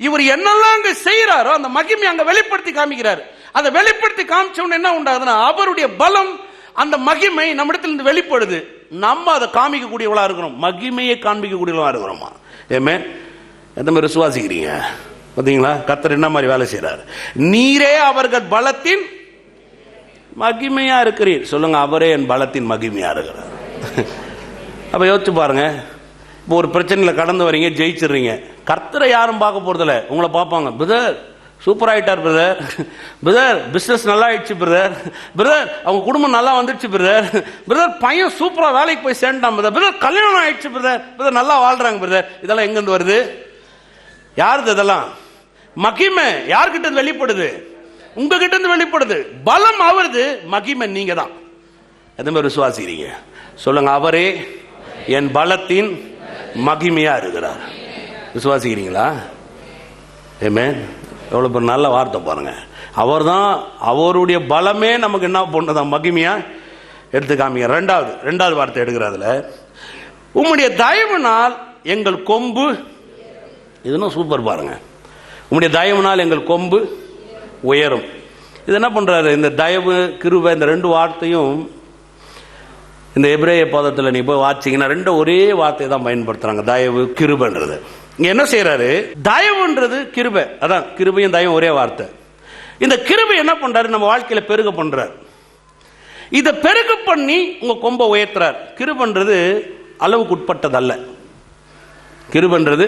இவர் என்னெல்லாம் அங்க செய்யறாரோ அந்த மகிமை அங்க வெளிப்படுத்தி காமிக்கிறார். அதை வெளிப்படுத்தி காமிச்சவன என்ன உண்டாகுதுன்னா அவருடைய பலம், அந்த மகிமை நம்மிடத்துல இருந்து வெளிப்படுது. நம்ம அதை காமிக்க கூடியவளா இருக்கிறோம், மகிமையை காண்பிக்க கூடியவளா இருக்கிறோமா? ஏமே எந்த மாதிரி விசுவாசிக்கிறீங்க? பாத்தீங்களா கர்த்தர் என்ன மாதிரி வேலை செய்யறாரு? நீரே அவர்கள் பலத்தின் மகிமையா இருக்கிறீர். சொல்லுங்க, அவரே என் பலத்தின் மகிமையா இருக்கிறார். அப்ப யோசிச்சு பாருங்க. இப்போ ஒரு பிரச்சனையில கடந்து வரீங்க, ஜெயிச்சிடுறீங்க. கர்த்தரை யாரும் பார்க்க போறதில்ல, உங்களை பார்ப்பாங்க. பிரதர் சூப்பர் ஆகிட்டார் பிரதர், பிரதர் பிஸ்னஸ் நல்லா ஆயிடுச்சு பிரதர், பிரதர் அவங்க குடும்பம் நல்லா வந்துடுச்சு பிரதர், பிரதர் பையன் சூப்பராக வேலைக்கு போய் சேர்ந்துட்டான் பிரதர், பிரதர் கல்யாணம் ஆயிடுச்சு பிரதர், பிரதர் நல்லா வாழ்றாங்க பிரதர். இதெல்லாம் எங்கேருந்து வருது? யாருது இதெல்லாம்? மகிமை யார்கிட்ட இருந்து வெளிப்படுது? உங்ககிட்ட இருந்து வெளிப்படுது. பலம் அவருது, மகிமை நீங்க தான். எந்த மாதிரி விசுவாசிக்கிறீங்க சொல்லுங்க? அவரே என் பலத்தின் மகிமையா இருக்கிறார். விசுவாசிக்கிறீங்களா? ஆமென். எவ்வளவு பெரிய நல்ல வார்த்தை பாருங்க. அவர் தான், அவருடைய பலமே நமக்கு என்ன பண்ணுதான்? மகிமையா எடுத்து காமிங்க. ரெண்டாவது வார்த்தை எடுக்கிறதுல, உம்முடைய தயவுனால் எங்கள் கொம்பு, இதுன்னு சூப்பர் பாருங்க. உம்முடைய தயவுனால் எங்கள் கொம்பு உயரும். இது என்ன பண்றாரு? இந்த தயவு கிருபை இந்த ரெண்டு வார்த்தையும் இந்த எபிரேய பதத்தில் நீ போய் வாசிங்கன்னா ரெண்டு ஒரே வார்த்தையை தான் பயன்படுத்துறாங்க, தயவு கிருபைன்றது. இங்க என்ன செய்யறாரு? தயவுன்றது கிருபை, அதான் கிருபையும் தயவும் ஒரே வார்த்தை. இந்த கிருபை என்ன பண்றாரு? நம்ம வாழ்க்கையில பெருக பண்றாரு. இதை பெருக பண்ணி உங்க கொம்பை உயர்த்துறார். கிருபைன்றது அளவுக்கு உட்பட்டது அல்ல. கிருபைன்றது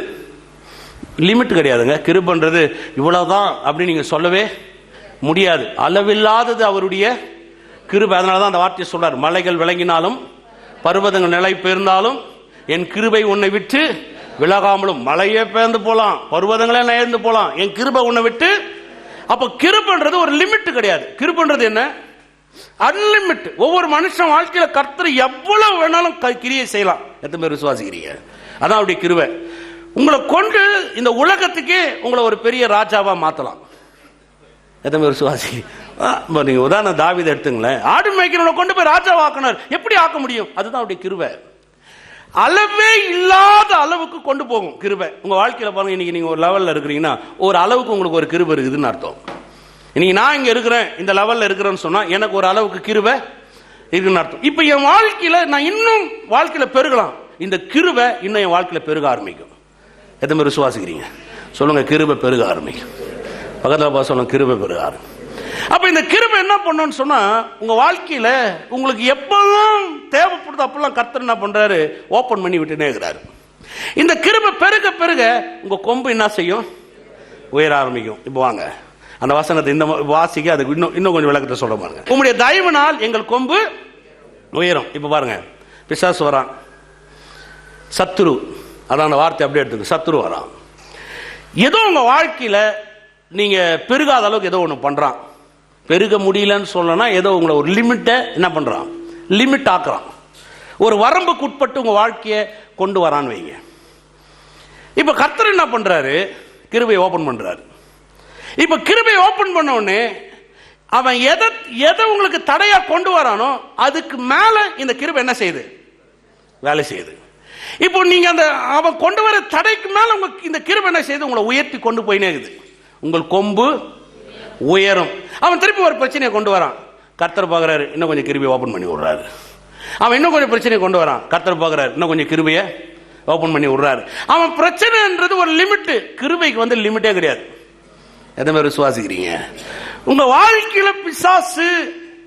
லிமிட் கிடையாதுங்க. கிருபைன்றது இவ்வளவுதான் அப்படின்னு நீங்க சொல்லவே முடியாது. அளவில்லாதது அவருடைய கிருபை. அதனாலதான் அந்த வார்த்தையை சொல்றார், மலைகள் விளங்கினாலும் பர்வதங்கள் நிலை பெயர்ந்தாலும் என் கிருபை உன்னை விட்டு விலகாமலும். மலையே பெயர்ந்து போலாம், பர்வதங்களே நெயர்ந்து போலாம், என் கிருபை உன்னை விட்டு. அப்ப கிருபைன்றது ஒரு லிமிட் கிடையாது. கிருபைன்றது என்ன? அன்லிமிட். ஒவ்வொரு மனுஷன் வாழ்க்கையில கர்த்தர் எவ்வளவு வேணாலும் கிரியை செய்யலாம். எத்தனை பேர் விசுவாசிக்கிறீங்க? அதான் அவருடைய கிருபை. உங்களை கொண்டு இந்த உலகத்துக்கே உங்களை ஒரு பெரிய ராஜாவா மாத்தலாம். எத்தனை பேர் விசுவாசி? நீங்க உதாரணம் தாவீதை எடுத்துங்களேன். ஆடு மேய்க்கிறவனை கொண்டு போய் ராஜாவாக்கினார். எப்படி ஆக்க முடியும்? அதுதான் அவருடைய கிருபை. அளவே இல்லாத அளவுக்கு கொண்டு போகும் கிருபை. உங்க வாழ்க்கையில பாருங்க, இன்னைக்கு நீங்க ஒரு லெவல்ல இருக்கிறீங்கன்னா ஒரு அளவுக்கு உங்களுக்கு ஒரு கிருபை இருக்குதுன்னு அர்த்தம். இன்னைக்கு நான் இங்க இருக்கிறேன், இந்த லெவல்ல இருக்கிறேன்னு சொன்னா எனக்கு ஒரு அளவுக்கு கிருபை இருக்குன்னு அர்த்தம். இப்ப என் வாழ்க்கையில நான் இன்னும் வாழ்க்கையில பெருகலாம். இந்த கிருபை இன்னும் என் வாழ்க்கையில பெருக ஆரம்பிக்கும். எத்தனை பேர் விசுவாசிக்கிறீங்க? சொல்லுங்க, கிருபை பெருக ஆரம்பிக்கும். பக்கத்தில் பார்த்து சொல்லுங்க, கிருபை பெருக ஆரம்பிக்கும். அப்ப இந்த கிருபை என்ன பண்ணுன்னு சொன்னா, உங்க வாழ்க்கையில உங்களுக்கு எப்பெல்லாம் தேவைப்படுது அப்பெல்லாம் கர்த்தர் என்ன பண்றாரு? ஓபன் பண்ணி விட்டுனே இருக்கிறாரு. இந்த கிருபை பெருக பெருக உங்க கொம்பு என்ன செய்யும்? உயர ஆரம்பிக்கும். இப்போ வாங்க அந்த வசனத்தை இந்த வாசிக்க, அதுக்கு இன்னும் கொஞ்சம் விளக்கத்தை சொல்ல பாருங்க. உங்களுடைய தயவுனால் எங்கள் கொம்பு உயரும். இப்ப பாருங்க, பிசாசு வரான், சத்துரு, அதான் அந்த வார்த்தை அப்படியே எடுத்துக்க, சத்துரு வரான். ஏதோ உங்க வாழ்க்கையில நீங்க பெருகாத அளவுக்கு ஏதோ ஒன்று பண்றான். பெருக முடியலன்னு சொல்லனா ஏதோ உங்களை ஒரு லிமிட்டை என்ன பண்றான்? லிமிட் ஆக்குறான். ஒரு வரம்புக்கு உட்பட்டு உங்க வாழ்க்கையை கொண்டு வரான்னு வைங்க. இப்ப கர்த்தர் என்ன பண்றாரு? கிருபையை ஓபன் பண்றாரு. இப்ப கிருபையை ஓபன் பண்ண உடனே அவன் எதை உங்களுக்கு தடையா கொண்டு வரானோ அதுக்கு மேல இந்த கிருபை என்ன செய்யுது? வேலை செய்யுது. இப்போ நீங்க அந்த அவன் கொண்டு வர தடைக்கு மேல இந்த கிருபை என்ன செய்யுது? உங்களை உயர்த்தி கொண்டு போயினே இருக்குது. உங்கள் கொம்பு உயரும். அவன் திருப்பி ஒரு பிரச்சனையை கொண்டு வரான். கர்த்தர் பார்க்கிறாரு, இன்னும் கொஞ்சம் கிருபையை ஓபன் பண்ணி விடுறாரு. அவன் இன்னும் கொஞ்சம் பிரச்சனையை கொண்டு வரான். கர்த்தர் பார்க்கிறாரு, இன்னும் கொஞ்சம் கிருபையை ஓபன் பண்ணி விடுறாரு. அவன் பிரச்சனைன்றது ஒரு லிமிட். கிருபைக்கு வந்து லிமிட்டே கிடையாது. எதை மாதிரி விசுவாசிக்கிறீங்க? உங்க வாழ்க்கையில பிசாசு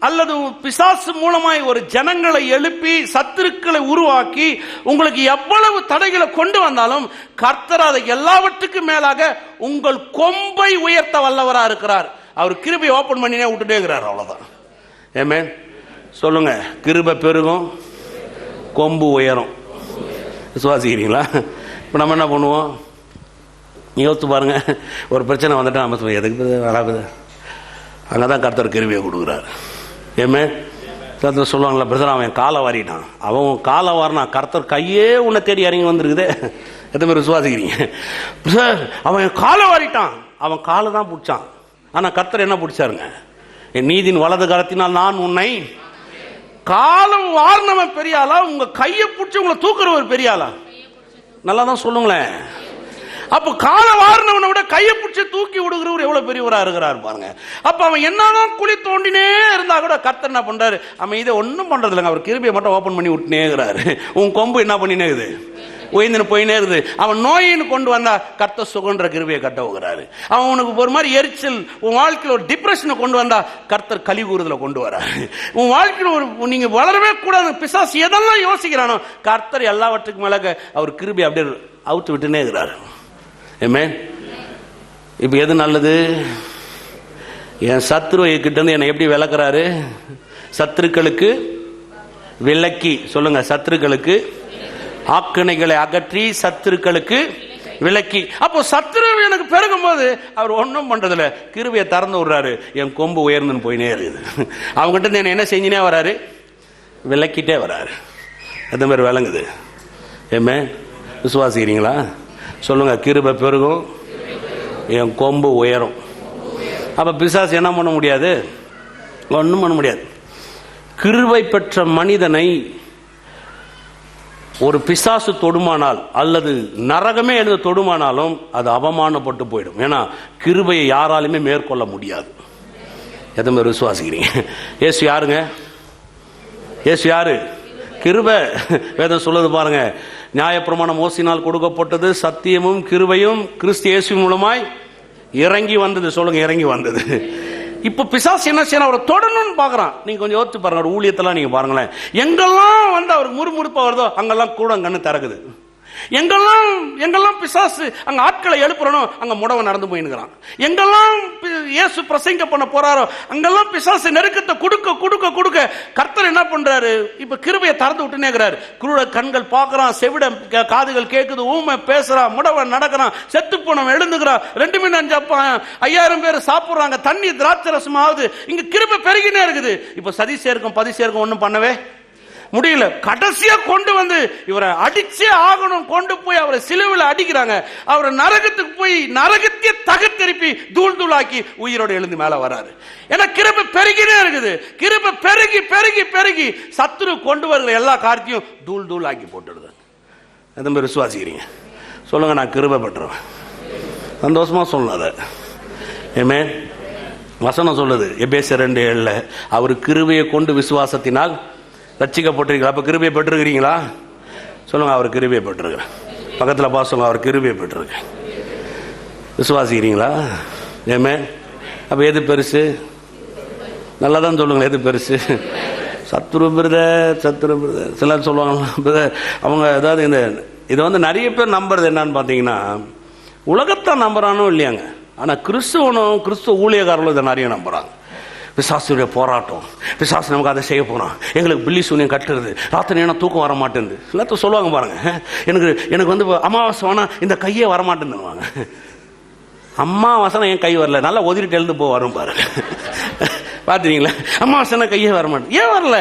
அல்லது பிசாசு மூலமாய் ஒரு ஜனங்களை எழுப்பி சத்துருக்களை உருவாக்கி உங்களுக்கு எவ்வளவு தடைகளை கொண்டு வந்தாலும் கர்த்தர் அதை எல்லாவற்றுக்கும் மேலாக உங்கள் கொம்பை உயர்த்த வல்லவரா இருக்கிறார். அவர் கிருபை ஓபன் பண்ணினே விட்டுட்டே இருக்கிறார். அவ்வளவுதான். ஆமென். சொல்லுங்க, கிருபை பெருகும், கொம்பு உயரும். விசுவாசிக்கிறீங்களா? இப்ப நம்ம என்ன பண்ணுவோம்? யோசித்து பாருங்க. ஒரு பிரச்சனை வந்துட்டா நம்ம சொல்லுவோம், எதுக்கு வராது? அங்கதான் கர்த்தர் கிருபையை கொடுக்குறாரு. ஏமே கர்த்தர் சொல்லுவாங்களா, பிரதர் அவன் காலை வாரிட்டான், அவன் காலை வாரினா கர்த்தர் கையே உன்னை தேடி இறங்கி வந்துருக்குது. எத்தனை பேர் விசுவாசிக்கிறீங்க? பிரதர் அவன் காலை வாரிட்டான், அவன் காலை தான் பிடிச்சான். ஆனா கர்த்தர் என்ன பிடிச்சாருங்க? என் நீதியின் வலது கரத்தினால் நான் உன்னை. காலம் வாரினவன் பெரிய ஆளா, உங்க கையை பிடிச்சி உங்களை தூக்குறவர் பெரிய ஆளா? நல்லா தான் சொல்லுங்களேன். அப்ப கால வாரினவனை விட கையை பிடிச்சி தூக்கி விடுகிறவர் எவ்வளவு பெரியவரா இருக்கிறார் பாருங்க. அப்ப அவன் என்னதான் குழி தோண்டினே இருந்தா கூட கர்த்தர் என்ன பண்றாரு? அவன் இதை ஒன்னும் பண்றது இல்லைங்க. அவர் கிருபையை மட்டும் ஓபன் பண்ணி விட்டுனே இருக்கிறாரு. உன் கொம்பு என்ன பண்ணினே இருக்குது? உயர்ந்து போயினே இருக்குது. அவன் நோயின்னு கொண்டு வந்தா கர்த்தர் சுகன்ற கிருபையை கட்ட போகிறாரு. அவன் உனக்கு ஒரு மாதிரி எரிச்சல், உன் வாழ்க்கையில் ஒரு டிப்ரெஷனை கொண்டு வந்தா கர்த்தர் கலி கூறுதல கொண்டு வராரு. உன் வாழ்க்கையில் ஒரு நீங்க வளரவே கூடாது பிசாசு எதெல்லாம் யோசிக்கிறானோ கர்த்தர் எல்லாவற்றுக்கும் மேல அவர் கிருபையை அப்படியே அவுத்து விட்டுனே இருக்கிறாரு. ஆமென். இப்போ எது நல்லது? என் சத்துருவை கிட்ட என்னை எப்படி விளக்குறாரு? சத்துருக்களுக்கு விலக்கி சொல்லுங்க, சத்துருக்களுக்கு ஆக்கினைகளை அகற்றி சத்துருக்களுக்கு விலக்கி. அப்போ சத்துரு எனக்கு பெருகும் போது அவர் ஒன்றும் பண்றதில்ல, கிருபையை திறந்து விடுறாரு, என் கொம்பு உயர்ந்துன்னு போயினே இருக்குது. அவங்ககிட்ட என்ன செஞ்சுனே வராரு? விலக்கிட்டே வராரு. அந்த மாதிரி விளங்குது. ஏமே விசுவாசிக்கிறீங்களா? சொல்லுங்க, கிருபை பெருகும், என் கொம்பு உயரும். அப்ப பிசாசு என்ன பண்ண முடியாது? ஒன்றும் பண்ண முடியாது. கிருபை பெற்ற மனிதனை ஒரு பிசாசு தொடுமானால் அல்லது நரகமே எழுத தொடுமானாலும் அது அவமானப்பட்டு போயிடும். ஏன்னா கிருபையை யாராலுமே மேற்கொள்ள முடியாது. எதை மாதிரி விசுவாசிக்கிறீங்க? இயேசு யாருங்க? இயேசு யாரு? கிருபை. வேதம் சொல்லுது பாருங்க, நியாயப்பிரமாணம் மோசையினால் கொடுக்கப்பட்டது, சத்தியமும் கிருபையும் கிறிஸ்து இயேசு மூலமாய் இறங்கி வந்தது. சொல்லுங்க, இறங்கி வந்தது. இப்ப பிசாசு என்ன செய்யணும்? அவரை தொடணும்னு பாக்குறான். நீங்க கொஞ்சம் யோசிச்சு பாருங்க, ஒரு ஊழியத்தெல்லாம் நீங்க பாருங்களேன். எங்கெல்லாம் வந்து அவருக்கு முறுமுறுப்பா வருதோ அங்கெல்லாம் கூட கண்ணு திறக்குது. எங்கெல்லாம் பிசாசு அங்க ஆட்களை எழுப்புறனோ அங்க முடவன் நடந்து போயின்னுக்கிறான். எங்கெல்லாம் இயேசு பிரசங்க பண்ண போறாரோ அங்கெல்லாம் பிசாசு நெருக்கத்தை கொடுக்க கொடுக்க கொடுக்க கர்த்தர் என்ன பண்றாரு? இப்ப கிருபையை திறந்து விட்டுனே இருக்கிறாரு. குருட கண்கள் பார்க்கறான், செவிட காதுகள் கேட்குது, ஊமை பேசுறான், முடவன் நடக்கிறான், செத்து போனவன் எழுந்துக்கிறான், 2 மீன் 5 அப்பம் 5000 பேர் சாப்பிடுறாங்க, தண்ணி திராட்சை ரசம் ஆகுது. இங்க கிருபை பெருகினே இருக்குது. இப்ப சதி சேர்க்கும் பதி சேர்க்கும் ஒன்னும் பண்ணவே முடியல. கடைசியா கொண்டு வந்து இவரை அடிச்சே ஆகணும், கொண்டு போய் அவரை சிலுவையில் அடிக்கிறாங்க. அவரை நரகத்துக்கு போய் நரகத்தையே தகத்தெரிப்பி தூள் தூளாக்கி உயிரோடு எழுந்து மேல வராரு. ஏன்னா கிருபை பெருகினே இருக்குது. கிருபை பெருகி பெருகி பெருகி சத்துரு கொண்டு வருகிற எல்லா காரியத்தையும் தூள் தூள் ஆக்கி போட்டுடுது. எந்த மாதிரி விசுவாசிக்கிறீங்க? சொல்லுங்க, நான் கிருபை பெற்றவன். சந்தோஷமா சொல்லாத. ஏமே வசனம் சொல்லுது எபேசியர் 2:7, அவர் கிருபையை கொண்டு விசுவாசத்தினால் ரட்சிக்கப்பட்டிருக்கீங்களா? அப்ப கிருபையை பெற்றிருக்கிறீங்களா? சொல்லுங்க, அவர் கிருபையை பெற்றிருக்கிறேன். பக்கத்துல பா சொல்லுங்க, அவர் கிருபையை பெற்றிருக்கேன். விசுவாசிக்கிறீங்களா? ஏமே அப்ப எது பெருசு? நல்லாதான் சொல்லுங்க, எது பெருசு? சத்துரு பிரதர், சத்துரு பிரதர் சிலர் சொல்லுவாங்க. அவங்க ஏதாவது இதை வந்து நிறைய பேர் நம்புறது என்னன்னு பாத்தீங்கன்னா, உலகத்தான் நம்புறானோ இல்லையாங்க, ஆனா கிறிஸ்துவனும் கிறிஸ்துவ ஊழியக்காரர்களும் இதை நிறைய நம்புறாங்க. பிசாசுடைய போராட்டம், பிசாசு நமக்கு அதை செய்ய போறோம், எங்களுக்கு பில்லி சூனியம் கட்டுறது, ராத்திரி என்ன தூக்கம் வர மாட்டேங்குது. எல்லாத்தையும் சொல்லுவாங்க பாருங்க, எனக்கு வந்து அமாவாசை வேணா இந்த கையே வரமாட்டேன்னு. அம்மாவாசை என் கை வரல, நல்லா ஒதிரிட்டு எழுந்து போ வரும் பாருங்க. பாத்தீங்களா? அமாவாசை கையே வரமாட்டேன். ஏன் வரல?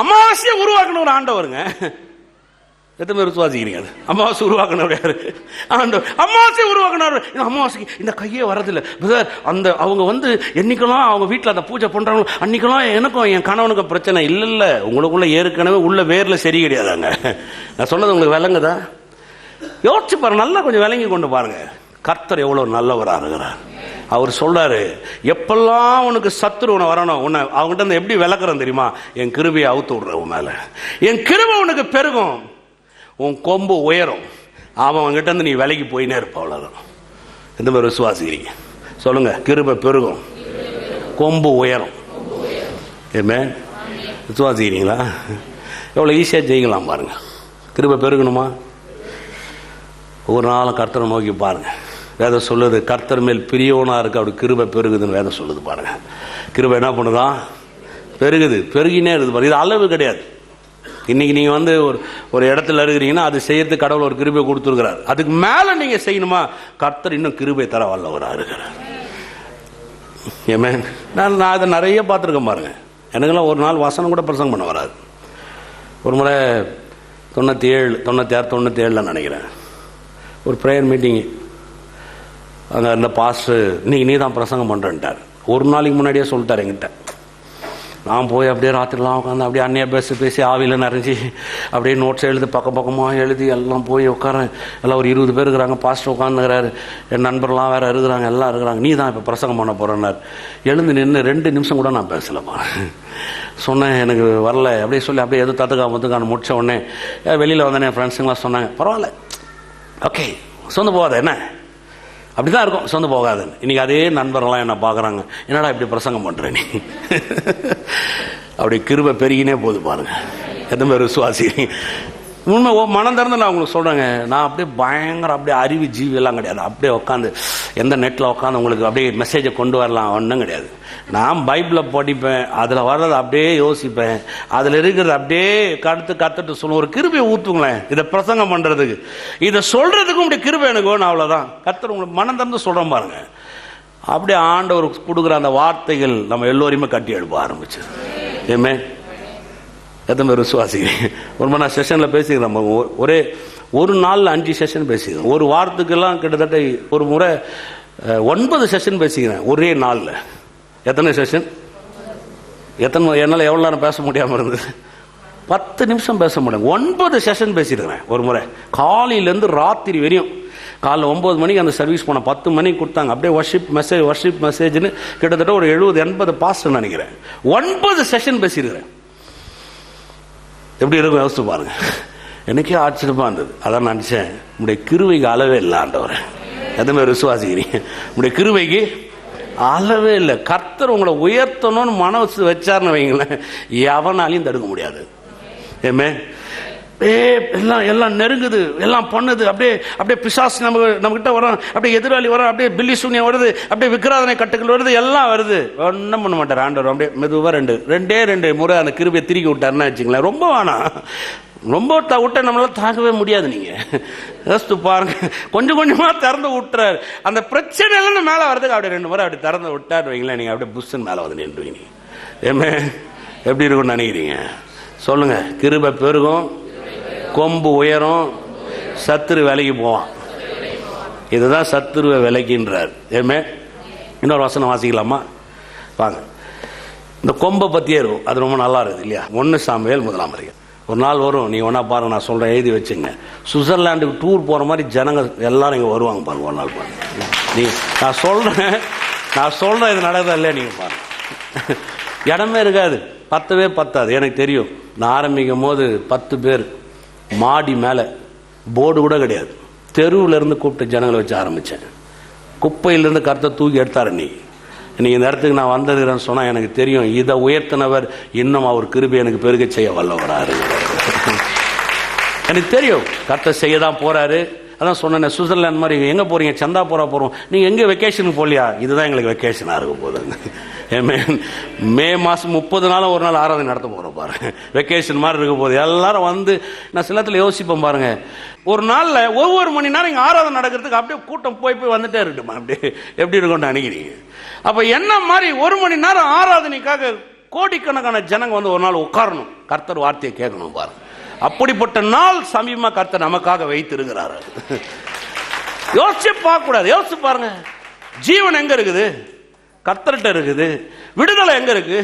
அமாவாசையை உருவாக்கணும் ஒரு ஆண்டவருங்க. எத்தனை பேர் விசுவாசிக்கிறீங்க? அமாவாசை உருவாக்கினவர் யாரு? ஆண்டவர். அமாவாசை உருவாக்கினவர். அமாவாசைக்கு இந்த கையே வரதில்லை பிரதர். அவங்க வந்து என்னைக்கெல்லாம் அவங்க வீட்டில் அந்த பூஜை பண்றாங்க, அன்னைக்கெல்லாம் எனக்கும் என் கணவனுக்கும் பிரச்சனை இல்ல. உங்களுக்குள்ள ஏற்கனவே உள்ள வேர்ல சரி கிடையாதாங்க. நான் சொன்னது உங்களுக்கு விளங்குதா? யோசிச்சு பாருங்க, நல்லா கொஞ்சம் விளங்கி கொண்டு பாருங்க. கர்த்தர் எவ்வளவு நல்லவரா இருக்கிறார். அவர் சொல்றாரு, எப்பெல்லாம் உனக்கு சத்துரு உன வரணும், உன்னை அவங்ககிட்ட இருந்து எப்படி விளக்குறேன் தெரியுமா? என் கிருபையை அவுத்து விடுற உன் மேல. என் கிருபை உனக்கு பெருகும், உன் கொம்பு உயரும். அவன்கிட்ட இருந்து நீ விலைக்கு போயினே இருப்ப. அவ்வளவுதான். எந்த மாதிரி விசுவாசிக்கிறீங்க? சொல்லுங்க, கிருபை பெருகும், கொம்பு உயரும். ஏமே விசுவாசிக்கிறீங்களா? எவ்வளவு ஈஸியா ஜெயிக்கலாம் பாருங்க. கிருபை பெருகணுமா? ஒரு நாள் கர்த்தரை நோக்கி பாருங்க. வேதம் சொல்லுது, கர்த்தர் மேல் பிரியவனா இருக்கு, அப்படி கிருபை பெருகுதுன்னு வேதம் சொல்லுது பாருங்க. கிருபை என்ன பண்ணுதான்? பெருகுது, பெருகினே இருக்குது பாருங்க. இது அளவு கிடையாது. இன்னைக்கு நீங்க வந்து ஒரு இடத்துல இருக்கிறீங்கன்னா அது செய்யறதுக்கு கடவுள் ஒரு கிருபை கொடுத்துருக்கிறார். அதுக்கு மேல நீங்க செய்யணுமா, கர்த்தர் இன்னும் கிருபை தர வல்லவரா இருக்கிறார். ஏமேன். நான் அதை நிறைய பார்த்துருக்கேன் பாருங்க. எனக்கெல்லாம் ஒரு நாள் வசனம் கூட பிரசங்கம் பண்ண வராது. ஒரு முறை 97 நினைக்கிறேன், ஒரு ப்ரேயர் மீட்டிங். அங்கே இருந்த பாஸ்டர், நீ தான் பிரசங்கம் பண்ணுறேன்ட்டார். ஒரு நாளைக்கு முன்னாடியே சொல்லிட்டார் என்கிட்ட. நான் போய் அப்படியே ராத்திரிலாம் உட்காந்து அப்படியே அன்னையா பேசி ஆவியில் நிறைஞ்சி அப்படியே நோட்ஸ் எழுதி பக்கமாக எழுதி எல்லாம் போய் உட்காரேன். எல்லாம் ஒரு 20 பேர் இருக்கிறாங்க. பாஸ்டர் உட்காந்துக்கிறாரு, என் நண்பர்லாம் வேற இருக்கிறாங்க, எல்லாம் இருக்கிறாங்க. நீ தான் இப்போ பிரசங்கம் பண்ண போறேன்னார். எழுந்து நின்று 2 நிமிஷம் கூட நான் பேசலப்பா. சொன்னேன், எனக்கு வரல அப்படியே சொல்லி அப்படியே எதுவும் தத்துக்கான முடிச்ச உடனே வெளியில் வந்தேன். என் ஃப்ரெண்ட்ஸுங்களாம் சொன்னாங்க, பரவாயில்ல, ஓகே, சொந்த போகாத, என்ன அப்படிதான் இருக்கும், சொந்த போகாதுன்னு. இன்னைக்கு அதே நண்பர்கள்லாம் என்ன பார்க்குறாங்க, என்னடா இப்படி பிரசங்கம் பண்ற நீ? அப்படி கிருபை பெருகினே போது பாருங்க. எந்த மாதிரி விசுவாசி உண்மை மனம் திறந்து நான் உங்களுக்கு சொல்கிறேங்க. நான் அப்படியே பயங்கர அப்படியே அறிவு ஜீவியெல்லாம் கிடையாது. அப்படியே உட்காந்து எந்த நெட்டில் உட்காந்து உங்களுக்கு அப்படியே மெசேஜை கொண்டு வரலாம் ஒன்றும் கிடையாது. நான் பைபிளை படிப்பேன், அதில் வர்றதை அப்படியே யோசிப்பேன், அதில் இருக்கிறது அப்படியே கற்றுட்டு சொல்லுவேன். ஒரு கிருபையை ஊற்றுங்களேன் இதை பிரசங்கம் பண்ணுறதுக்கு, இதை சொல்கிறதுக்கும் இப்படி கிருபை எனக்கு வேணும், அவ்வளோதான். கர்த்தர் உங்களுக்கு மனம் திறந்து சொல்கிறேன் பாருங்க. அப்படியே ஆண்டவர் கொடுக்குற அந்த வார்த்தைகள் நம்ம எல்லோரையுமே கட்டி எழுப்ப ஆரம்பிச்சு. ஏமே எத்தனை பேர் விசுவாசிக்கிறீங்க? ஒரு மணி நான் செஷனில் பேசிக்கிறேன். நம்ம ஒரே ஒரு நாளில் 5 செஷன் பேசிக்கிறேன். ஒரு வாரத்துக்கெல்லாம் கிட்டத்தட்ட ஒரு முறை 9 செஷன் பேசிக்கிறேன் ஒரே நாளில். எத்தனை செஷன்? என்னால் எவ்வளோ நேரம் பேச முடியாமல் இருந்தது? 10 நிமிஷம் பேச முடியும். 9 செஷன் பேசியிருக்கிறேன் ஒரு முறை. காலையிலேருந்து ராத்திரி வரையும். காலைல 9 மணிக்கு அந்த சர்வீஸ் போனேன், 10 மணிக்கு கொடுத்தாங்க. அப்படியே வர்ஷிப் மெசேஜ்னு கிட்டத்தட்ட ஒரு 70-80 பாஸ்ட் நினைக்கிறேன். 9 செஷன் பேசியிருக்கிறேன். எப்படி இருக்கும் யோசிச்சு பாருங்க. எனக்கே ஆச்சரியமா இருந்தது. அதான் நினைச்சேன், உங்களுடைய கிருபைக்கு அளவே இல்லை ஆண்டவரே. எதுவுமே விசுவாசிக்கிறீங்க? உங்களுடைய கிருபைக்கு அளவே இல்லை. கர்த்தர் உங்களை உயர்த்தணும்னு மனசு வச்சார்னு வைங்களேன், எவனாலையும் தடுக்க முடியாது. ஏமே எல்லாம் நெருங்குது, எல்லாம் பண்ணுது. அப்படியே பிசாசு நம்ம கிட்ட வரோம், அப்படியே எதிராளி வரோம், அப்படியே பில்லி சூன்யம் வருது, அப்படியே விக்கிராதனை கட்டுகள் வருது, எல்லாம் வருது. ஒன்றும் பண்ண மாட்டார் ஆண்டவர். அப்படியே மெதுவாக ரெண்டே முறை அந்த கிருபையை திருக்கி விட்டாருன்னா வச்சுங்களேன். ரொம்ப வேணாம், ரொம்ப விட்ட நம்மளால தாக்கவே முடியாது. நீங்க யோசித்து பாருங்க. கொஞ்சம் கொஞ்சமா திறந்து விட்டுறாரு. அந்த பிரச்சனை எல்லாம் மேலே வரதுக்கு அப்படியே 2 முறை அப்படி திறந்து விட்டாரு வைங்களேன், நீங்க அப்படியே புஷ்ஷன் மேலே வந்து நின்றுவீங்க. ஏமே எப்படி இருக்கும்னு நினைக்கிறீங்க? சொல்லுங்க. கிருபை பெருகும், கொம்பு உயரும், சத்துரு விலைக்கு போவான். இதுதான் சத்துருவை விலைக்குன்றார். ஏமே இன்னொரு வசனம் வாசிக்கலாமா? வாங்க. இந்த கொம்பை பற்றியே இருக்கும், அது ரொம்ப நல்லா இருக்குது இல்லையா? 1 சாமுவேல் 1ஆம் அதிகாரம். ஒரு நாள் வரும், நீ ஒன்றா பாருங்க, நான் சொல்கிறேன், எழுதி வச்சுங்க. சுவிட்சர்லாண்டுக்கு டூர் போகிற மாதிரி ஜனங்க எல்லாரும் இங்கே வருவாங்க பாருங்க. ஒரு நாள் பாருங்க. நீ நான் சொல்கிறேன் இது நடக்குதா இல்லையா? நீங்கள் பாருங்க. இடமே இருக்காது, பத்தவே பத்தாது. எனக்கு தெரியும், நான் ஆரம்பிக்கும் போது 10 பேர், மாடி மேலே போர்டு கூட கிடையாது, தெருவில் இருந்து கூப்பிட்டு ஜனங்களை வச்சு ஆரம்பித்தேன். குப்பையிலேருந்து கருத்தை தூக்கி எடுத்தார். நீ இந்த இடத்துக்கு நான் வந்ததுன்னு சொன்னால் எனக்கு தெரியும், இதை உயர்த்தினவர் இன்னும் அவர் கிருபை எனக்கு பெருக செய்ய வல்லவராரு. எனக்கு தெரியும் கர்த்தர் செய்ய தான் போறாரு. அதான் சொன்னேன், சுவிட்சர்லாந்து மாதிரி எங்கே போகிறீங்க? சந்தா போகிறோம். நீங்கள் எங்கே வெக்கேஷனுக்கு போகலையா? இதுதான் எங்களுக்கு வெக்கேஷனாக இருக்கும் போதுங்க. மே மாதம் 30 நாளும் ஒரு நாள் ஆராதனை நடத்த போகிறோம் பாருங்க. வெக்கேஷன் மாதிரி இருக்கும் போது எல்லாரும் வந்து, நான் சில நேரத்தில் யோசிப்பேன் பாருங்க, ஒரு நாளில் ஒவ்வொரு மணி நேரம் இங்கே ஆராதனை நடக்கிறதுக்கு அப்படியே கூட்டம் போய் வந்துட்டே இருக்கட்டுமா? அப்படியே எப்படி இருக்கும்னு நினைக்கிறீங்க? அப்போ என்ன மாதிரி 1 மணி நேரம் ஆராதனைக்காக கோடிக்கணக்கான ஜனங்க வந்து ஒரு நாள் உட்காரணும், கர்த்தர் வார்த்தையை கேட்கணும் பாருங்க. அப்படிப்பட்ட நாள் சமீபமா கர்த்தர் நமக்காக வைத்திருக்கிறார். யோசிச்சு பார்க்க கூடாது. யோசிச்சு பாருங்க, ஜீவன் எங்க இருக்குது? கர்த்தர்கிட்ட இருக்குது. விடுதலை எங்க இருக்கு?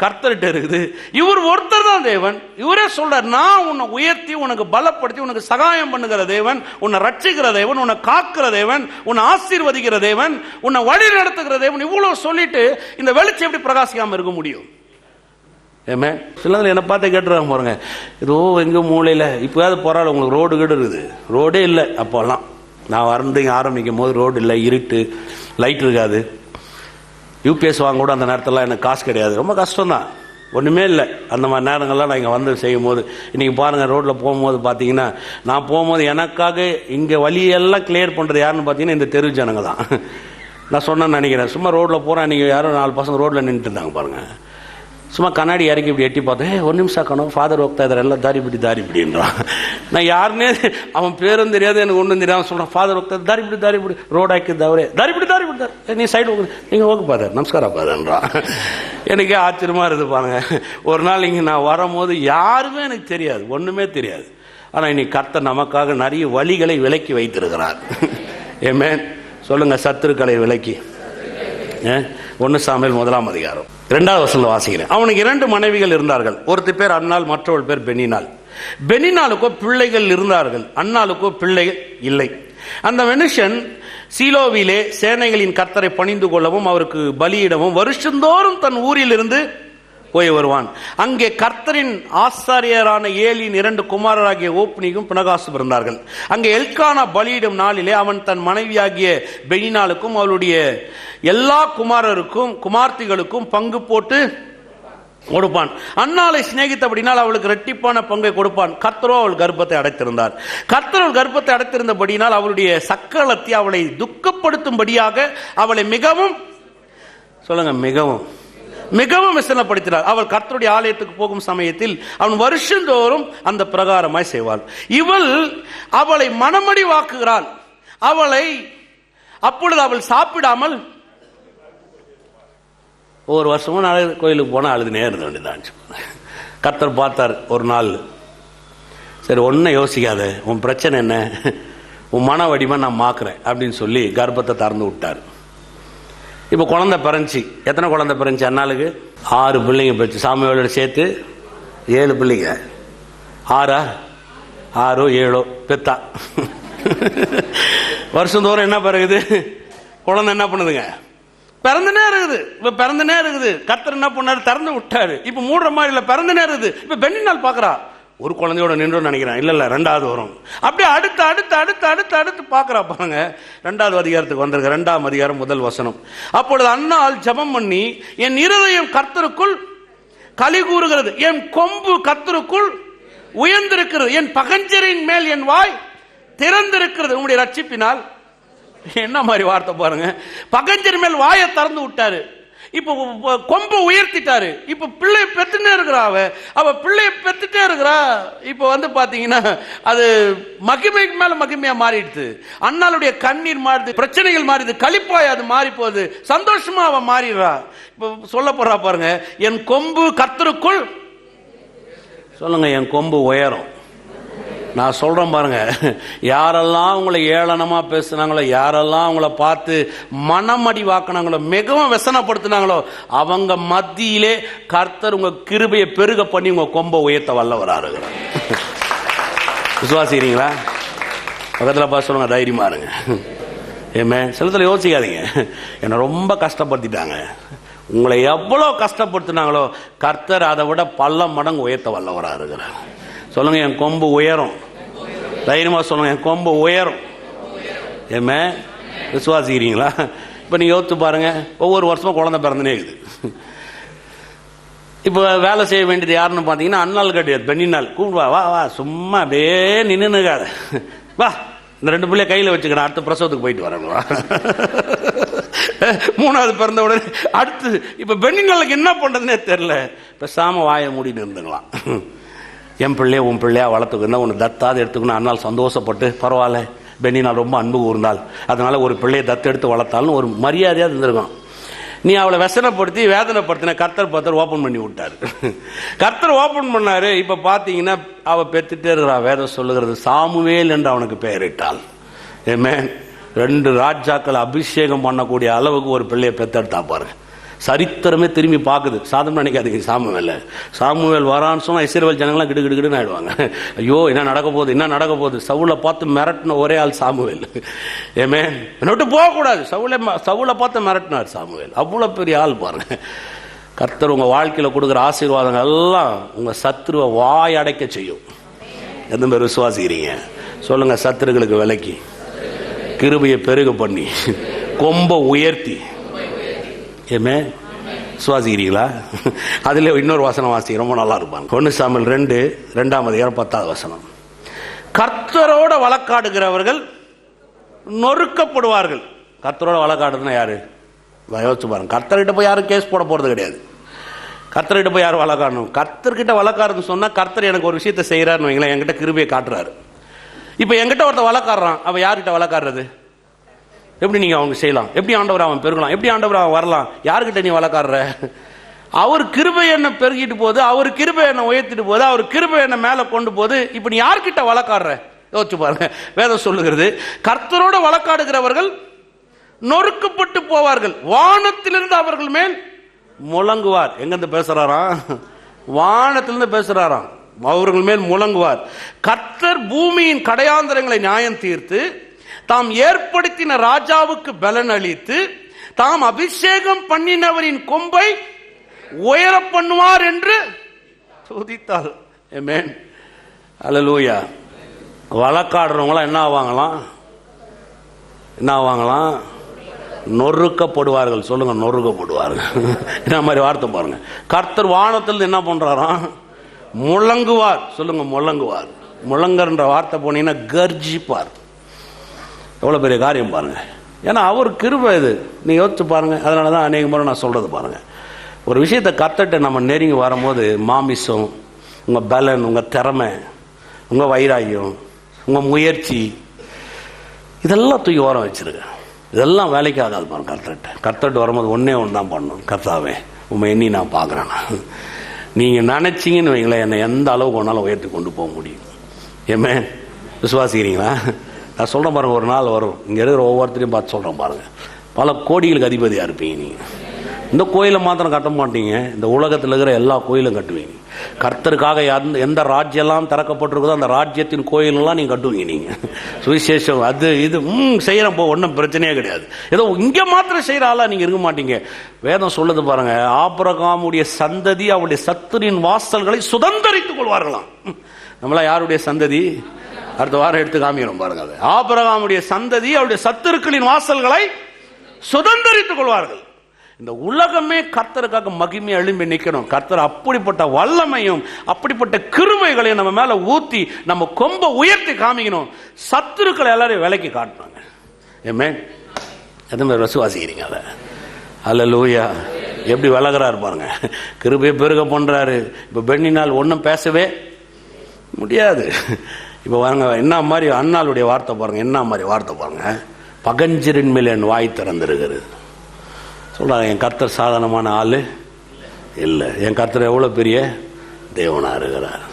கர்த்தர்கிட்ட இருக்குது. இவர் ஒருத்தர் தான் தேவன். இவரே சொல்றார், நான் உன்னை உயர்த்தி உனக்கு பலப்படுத்தி உனக்கு சகாயம் பண்ணுகிற தேவன், உன்னை ரட்சிக்கிற தேவன், உன்னை காக்கிற தேவன், உன்னை ஆசீர்வதிக்கிற தேவன், உன்னை வழி நடத்துகிற தேவன். இவ்வளவு சொல்லிட்டு இந்த வெளிச்சம் எப்படி பிரகாசிக்காம இருக்க முடியும்? ஏமே சில என்னை பார்த்து கேட்டுருவாங்க பாருங்க, ஏதோ எங்கே மூலையில் இப்போயாவது போகிறாள், உங்களுக்கு ரோடு கீடு இருக்குது. ரோடே இல்லை அப்போல்லாம். நான் வந்து ஆரம்பிக்கும் போது ரோடு இல்லை, இருட்டு, லைட் இருக்காது. யூபிஎஸ் வாங்க கூட அந்த நேரத்திலலாம் எனக்கு காசு கிடையாது, ரொம்ப கஷ்டம்தான், ஒன்றுமே இல்லை. அந்த மாதிரி நேரங்கள்லாம் நான் இங்கே வந்து செய்யும் போது, இன்றைக்கி பாருங்கள் ரோட்டில் போகும்போது பார்த்தீங்கன்னா, நான் போகும்போது எனக்காக இங்கே வழியெல்லாம் கிளியர் பண்ணுறது யாருன்னு பார்த்தீங்கன்னா இந்த தெரு ஜனங்க தான். நான் சொன்னேன்னு நினைக்கிறேன். சும்மா ரோட்டில் போகிறேன், நீங்கள் யாரும் 4 பசங்க ரோட்டில் நின்றுட்டு இருந்தாங்க பாருங்கள். சும்மா கண்ணாடி இறக்கி இப்படி எட்டி பார்த்தேன், 1 நிமிஷம் ஆக்கணும், ஃபாதர் ஒர்க் தான் எல்லாம் தாரிப்பிடின்றான். நான் யாருன்னே அவன் பேரும் தெரியாது, எனக்கு ஒன்றும் தெரியாமல் சொல்கிறான், ஃபாதர் ஒர்க் தாரிப்பிடி ரோடு ஆக்கிது அவரே, தாரிப்பிடி நீ சைடு நீங்கள் ஓகே ஃபாதர், நமஸ்காரம் ஃபாதர்ன்றான். எனக்கே ஆச்சரியமாக இருக்குது பாருங்க. ஒரு நாள் இங்கே நான் வரும்போது யாருமே எனக்கு தெரியாது, ஒன்றுமே தெரியாது. ஆனால் இன்னைக்கு கர்த்தர் நமக்காக நிறைய வழிகளை விலக்கி வைத்திருக்கிறார். ஏமே சொல்லுங்கள், சத்துருக்களை விலக்கி. 1 சாமுவேல் 1ஆம் அதிகாரம் 2வது வசனத்தில் வாசிக்கிறேன். அவனுக்கு 2 மனைவிகள் இருந்தார்கள். ஒருத்தி பேர் அன்னாள், மற்றவள் பேர் பெனினாள். பெனினாளுக்கோ பிள்ளைகள் இருந்தார்கள், அன்னாளுக்கோ பிள்ளைகள் இல்லை. அந்த மனுஷன் சீலோவிலே சேனைகளின் கர்த்தரை பணிந்து கொள்ளவும் அவருக்கு பலியிடவும் வருஷந்தோறும் தன் ஊரில் இருந்து போய் வருவான். அங்கே கர்த்தரின் ஆசாரியரான ஏலியின் 2 குமாரராகிய ஓப்னியும் பினகாசும் இருந்தார்கள். அங்கே எல்கானா பலியிடும் நாளிலே அவன் தன் மனைவியாகிய பெனினாளுக்கும் அவளுடைய எல்லா குமாரருக்கும் குமார்த்திகளுக்கும் பங்கு போட்டு கொடுப்பான். அன்னாளை சிநேகித்தபடினால் அவளுக்கு இரட்டிப்பான பங்கை கொடுப்பான். கர்த்தரோ அவள் கர்ப்பத்தை அடைத்திருந்தார். கர்த்தர் கர்ப்பத்தை அடைத்திருந்தபடினால் அவளுடைய சக்களத்தை அவளை துக்கப்படுத்தும்படியாக அவளை மிகவும் சொல்லுங்க மிகவும் மிகவும் விசனப்படுத்தினார். அவள் கர்த்தருடைய ஆலயத்துக்கு போகும் சமயத்தில் அவன் வருஷந்தோறும் அந்த பிரகாரமாய் செய்வாள். இவள் அவளை மனமடி வாக்குகிறாள். அப்பொழுது அவள் சாப்பிடாமல் ஒவ்வொரு வருஷமும் நான் கோயிலுக்கு போனால் அழுதுனே இருந்த வேண்டியதான். கர்த்தர் பார்த்தார் ஒரு நாள், சரி ஒன்றும் யோசிக்காத, உன் பிரச்சனை என்ன, உன் மன வடிவம் நான் மாக்குறேன் அப்படின்னு சொல்லி கர்ப்பத்தை திறந்து விட்டார். இப்போ குழந்தை பிறந்துச்சு. எத்தனை குழந்தை பிறந்துச்சு அண்ணாளுக்கு? 6 பிள்ளைங்க போச்சு. சாமியோட சேர்த்து 7 பிள்ளைங்க. 6 7 பெத்தா. வருஷந்தோறும் என்ன பிறகுது? குழந்தை என்ன பண்ணுதுங்க? பிறந்தனே இருக்குது. இப்ப பிறந்தனே இருக்குது. கர்த்தர் என்ன பண்ணாரு? திறந்து விட்டாரு. இப்ப மூடுற மாதிரி இல்ல, பிறந்தனே இருக்குது. இப்ப பெண்ணினால் பாக்குறா, ஒரு குழந்தையோட நின்று நினைக்கிறேன், இல்ல 2வது வரும். அப்படியே அடுத்து அடுத்து அடுத்து அடுத்து அடுத்து பாக்குறா. பாருங்க, 2வது அதிகாரத்துக்கு வந்திருக்க. 2ஆம் அதிகாரம் 1 வசனம். அப்பொழுது அன்னாள் ஜெபம் பண்ணி, என் இருதயம் கர்த்தருக்குள் களி கூறுகிறது, என் கொம்பு கர்த்தருக்குள் உயர்ந்திருக்கிறது, என் பகஞ்சரின் மேல் என் வாய் திறந்திருக்கிறது உங்களுடைய ரட்சிப்பினால். என்ன மாதிரி வார்த்தை பாருங்க. பகஞ்சர் மேல் வாயை திறந்து விட்டாரு. இப்ப கொம்பை உயர்த்திட்டாரு. இப்ப பிள்ளை பெத்துட்டே இருக்கிறா. அவ பிள்ளைய பெத்துட்டே இருக்கிறா. இப்ப பாத்தீங்கன்னா அது மகிமைக்கு மேல மகிமையா மாறிடுது. அண்ணாளுடைய கண்ணீர் மாறுது, பிரச்சனைகள் மாறிது, களிப்பாய் அது மாறி போகுது, சந்தோஷமா அவ மாறிடுறா. இப்ப சொல்ல போறா பாருங்க, என் கொம்பு கர்த்தருக்குள் சொல்லுங்க, என் கொம்பு உயரும். நான் சொல்றேன் பாருங்க, யாரெல்லாம் உங்களை ஏளனமா பேசுனாங்களோ, யாரெல்லாம் உங்களை பார்த்து மனமடி வாக்குனாங்களோ, மிகவும் व्यसனப்படுத்தினாங்களோ, அவங்க மத்தியிலே கர்த்தர் உங்க கிருபையை பெருக பண்ணி உங்க கொம்பை உயர்த்த வல்லவராக இருக்கிறார். விசுவாசிக்கிறீங்களா? பக்கத்தில் பார்த்து சொல்லுங்க, தைரியமா இருங்க. ஏமே சிலத்துல யோசிக்காதீங்க, என்னை ரொம்ப கஷ்டப்படுத்திட்டாங்க, உங்களை எவ்வளோ கஷ்டப்படுத்தினாங்களோ கர்த்தர் அதை விட பல மடங்கு உயர்த்த வல்லவராக இருக்கிறார். சொல்லுங்க, என் கொம்பு உயரும். தைரியமா சொல்லுங்க, என் கொம்பு உயரும். ஏமே விசுவாசிக்கிறீங்களா? இப்ப நீங்க யோசிச்சு பாருங்க, ஒவ்வொரு வருஷமும் குழந்தை பிறந்தனே இருக்குது. இப்ப வேலை செய்ய வேண்டியது யாருன்னு பாத்தீங்கன்னா அண்ணாள் கிடையாது, பெண்ணினால். கூப்பிடுவா, வா வா, சும்மா அப்படியே நின்னுக்காத, வா இந்த 2 பிள்ளைய கையில வச்சுக்கிறேன், அடுத்த பிரசவத்துக்கு போயிட்டு வரேன். 3வது பிறந்த உடனே அடுத்து. இப்ப பெண்ணினாலுக்கு என்ன பண்றதுன்னே தெரியல. பேசாம வாயை மூடின்னு இருந்துக்கலாம். என் பிள்ளைய உன் பிள்ளையா வளர்த்துக்கணும், உன்னை தத்தாவது எடுத்துக்கணும். அண்ணால் சந்தோஷப்பட்டு, பரவாயில்ல பெண்ணினால் ரொம்ப அன்பு கூர்ந்தாள், அதனால ஒரு பிள்ளையை தத்து எடுத்து வளர்த்தாலும் ஒரு மரியாதையாக இருந்திருக்கும். நீ அவளை व्यसனப்படுத்தி வேதனைப்படுத்தின. கர்த்தர் ஓபன் பண்ணி விட்டாரு. கர்த்தர் ஓபன் பண்ணாரு. இப்ப பாத்தீங்கன்னா அவ பெற்றுட்டே இருக்கிறா. வேதம் சொல்லுகிறது, சாமுவேல் என்று அவனுக்கு பெயரிட்டாள். ஏமே 2 ராஜாக்கள் அபிஷேகம் பண்ணக்கூடிய அளவுக்கு ஒரு பிள்ளையை பெத்தெடுத்தா பாருங்க. சரித்திரமே திரும்பி பார்க்குது. சாதம் நினைக்காதீங்க. சாமுவேல் வரான்னு சொன்னா இஸ்ரவேல் ஜனங்கள்லாம் கிடுகிடுன்னு ஆயிடுவாங்க. ஐயோ என்ன நடக்க போகுது. சவுலை பார்த்து மிரட்டின ஒரே ஆள் சாமுவேல். ஏமே விட்டு போகக்கூடாது. சவுலை பார்த்து மிரட்டினார் சாமுவேல். அவ்வளவு பெரிய ஆள் பாருங்க. கர்த்தர் உங்க வாழ்க்கையில கொடுக்குற ஆசீர்வாதங்கள் எல்லாம் உங்க சத்துருவை வாய் அடைக்க செய்யும். எந்த பேர் விசுவாசிக்கிறீங்க? சொல்லுங்க, சத்துருகளுக்கு விலக்கி, கிருபையை பெருக பண்ணி, கொம்பை உயர்த்தி. ஏமே சுவாசிக்கிறீங்களா? அதுல இன்னொரு வசனம் வாசி, ரொம்ப நல்லா இருப்பாங்க. 1 சாமுவேல் 2 அதிகாரம் 10வது வசனம். கர்த்தரோட வழக்காடுகிறவர்கள் நொறுக்கப்படுவார்கள். கர்த்தரோட வழக்காடுதுன்னா யாரு? யோசிச்சு பாருங்க. கர்த்தர்கிட்ட போய் யாரும் கேஸ் போட போறது கிடையாது. கர்த்தர்கிட்ட போய் யாரும் வழக்காடணும். கர்த்தர்கிட்ட வழக்காடுன்னு சொன்னா, கர்த்தர் எனக்கு ஒரு விஷயத்தை செய்யறாருன்னு வைங்களேன், என்கிட்ட கிருபையை காட்டுறாரு. இப்ப என்கிட்ட ஒருத்தர் வழக்காடுறான், அவன் யார்கிட்ட வழக்காடுறது? எப்படி நீங்க அவங்க செய்யலாம்? எப்படி ஆண்டவர் அவன் பெருகலாம்? எப்படி ஆண்டவர் அவன் வரலாம்? யாருக்கிட்ட நீ வழக்காடுற? அவர் கிருபை என்ன பெருகிட்டு போகுது, அவர் கிருபை என்ன உயர்த்திட்டு போகுது, அவர் கிருபை என்ன மேல கொண்டு போகுது. இப்ப நீ யார்கிட்ட வழக்காடுற? யோசிச்சு பாருங்க. வேதம் சொல்லுகிறது, கர்த்தரோட வழக்காடுகிறவர்கள் நொறுக்கப்பட்டு போவார்கள், வானத்திலிருந்து அவர்கள் மேல் முழங்குவார். எங்கிருந்து பேசுறாராம்? வானத்திலிருந்து பேசுறாராம். அவர்கள் மேல் முழங்குவார். கர்த்தர் பூமியின் கடையாந்தரங்களை நியாயம் தீர்த்து, தாம் ஏற்படுத்தின ராஜாவுக்கு பலன் அளித்து, தாம் அபிஷேகம் பண்ணினவரின் கொம்பை உயர பண்ணுவார் என்று துதித்தார். ஆமென், அல்லேலூயா. வழக்காடுறவங்களாம் என்ன ஆவாங்களாம்? நொறுக்கப்படுவார்கள். சொல்லுங்க, நொறுக்கப்படுவார்கள். என்ன மாதிரி வார்த்தை பாருங்க. கர்த்தர் வானத்தில் என்ன பண்றாராம்? முழங்குவார். சொல்லுங்க, முழங்குவார். முழங்கன்ற வார்த்தை போனீங்கன்னா கர்ஜிப்பார். எவ்வளவு பெரிய காரியம் பாருங்க. ஏன்னா அவர் கிருபை இது. நீ யோசிச்சு பாருங்க. அதனாலதான் அநேக முறை நான் சொல்றது பாருங்க, ஒரு விஷயத்தை கர்த்தர்ட்ட நம்ம நெருங்கி வரும்போது மாமிசம், உங்க பலன், உங்க திறமை, உங்க வைராக்கியம், உங்க முயற்சி, இதெல்லாம் தூக்கி ஓரம் வச்சிருக்க. இதெல்லாம் வேலைக்கு ஆகாது பாருங்க. கர்த்தர்ட்ட வரும்போது ஒன்னே ஒன்று தான் பண்ணணும். கர்த்தாவே, உண்மை எண்ணி நான் பார்க்குறேன். நீங்கள் நினச்சிங்கன்னு வைங்களேன், என்னை எந்த அளவுக்கு ஒன்றாலும் உயர்த்தி கொண்டு போக முடியும். ஏமே விசுவாசிக்கிறீங்களா? நான் சொல்கிறேன் பாருங்க, ஒரு நாள் வரும், இங்கே இருக்கிற ஒவ்வொருத்தரையும் பார்த்து சொல்கிறேன் பாருங்க, பல கோடிகளுக்கு அதிபதியாக இருப்பீங்க. நீங்கள் இந்த கோயிலை மாத்திரம் கட்ட மாட்டீங்க, இந்த உலகத்தில் இருக்கிற எல்லா கோயிலும் கட்டுவீங்க. கர்த்தருக்காக எந்த ராஜ்யெல்லாம் திறக்கப்பட்டிருக்குதோ அந்த ராஜ்யத்தின் கோயிலெல்லாம் நீங்கள் கட்டுவீங்க. நீங்கள் சுவிசேஷம் அது இது செய்கிறப்போ ஒன்றும் பிரச்சனையே கிடையாது. ஏதோ இங்கே மாத்திரம் செய்கிற ஆளாக நீங்கள் இருக்க மாட்டீங்க. வேதம் சொல்லுது பாருங்க, ஆபிரகாமுடைய சந்ததி அவருடைய சத்துரின் வாசல்களை சுதந்தரித்துக் கொள்வார்களாம். நம்மளா யாருடைய சந்ததி? அடுத்த வாரம் எடுத்து காமிக்கிறோம் பாருங்க. அது ஆபிரகாமுடைய சந்ததி அவருடைய சத்துருக்களின் வாசல்களை சுதந்தரித்துக் கொள்வார்கள். இந்த உலகமே கர்த்தருக்காக மகிமை எழும்பி நிற்கணும். கர்த்தர் அப்படிப்பட்ட வல்லமையும் அப்படிப்பட்ட கிருபைகளையும் நம்ம மேல ஊத்தி நம்ம கொம்ப உயர்த்தி காமிக்கணும். சத்துருக்களை எல்லாரையும் விலைக்கு காட்டினாங்க. ஏமே எதுவுமே விசுவாசிக்கிறீங்க? அதை அல்லேலூயா. எப்படி விலகிறாரு பாருங்க, கிருபையை பெருக பண்றாரு. இப்ப பெண்ணினால் ஒன்றும் பேசவே முடியாது. இப்ப பாருங்க, என்ன மாதிரி அண்ணாளுடைய வார்த்தை பாருங்க, என்ன மாதிரி வார்த்தை பாருங்க, பகஞ்சரின் மேல் என் வாய் திறந்திருக்கிறது சொல்றாங்க. என் கர்த்தர் சாதாரணமான ஆளு இல்லை. என் கர்த்தர் எவ்வளவு பெரிய தேவனா இருக்கிறார்.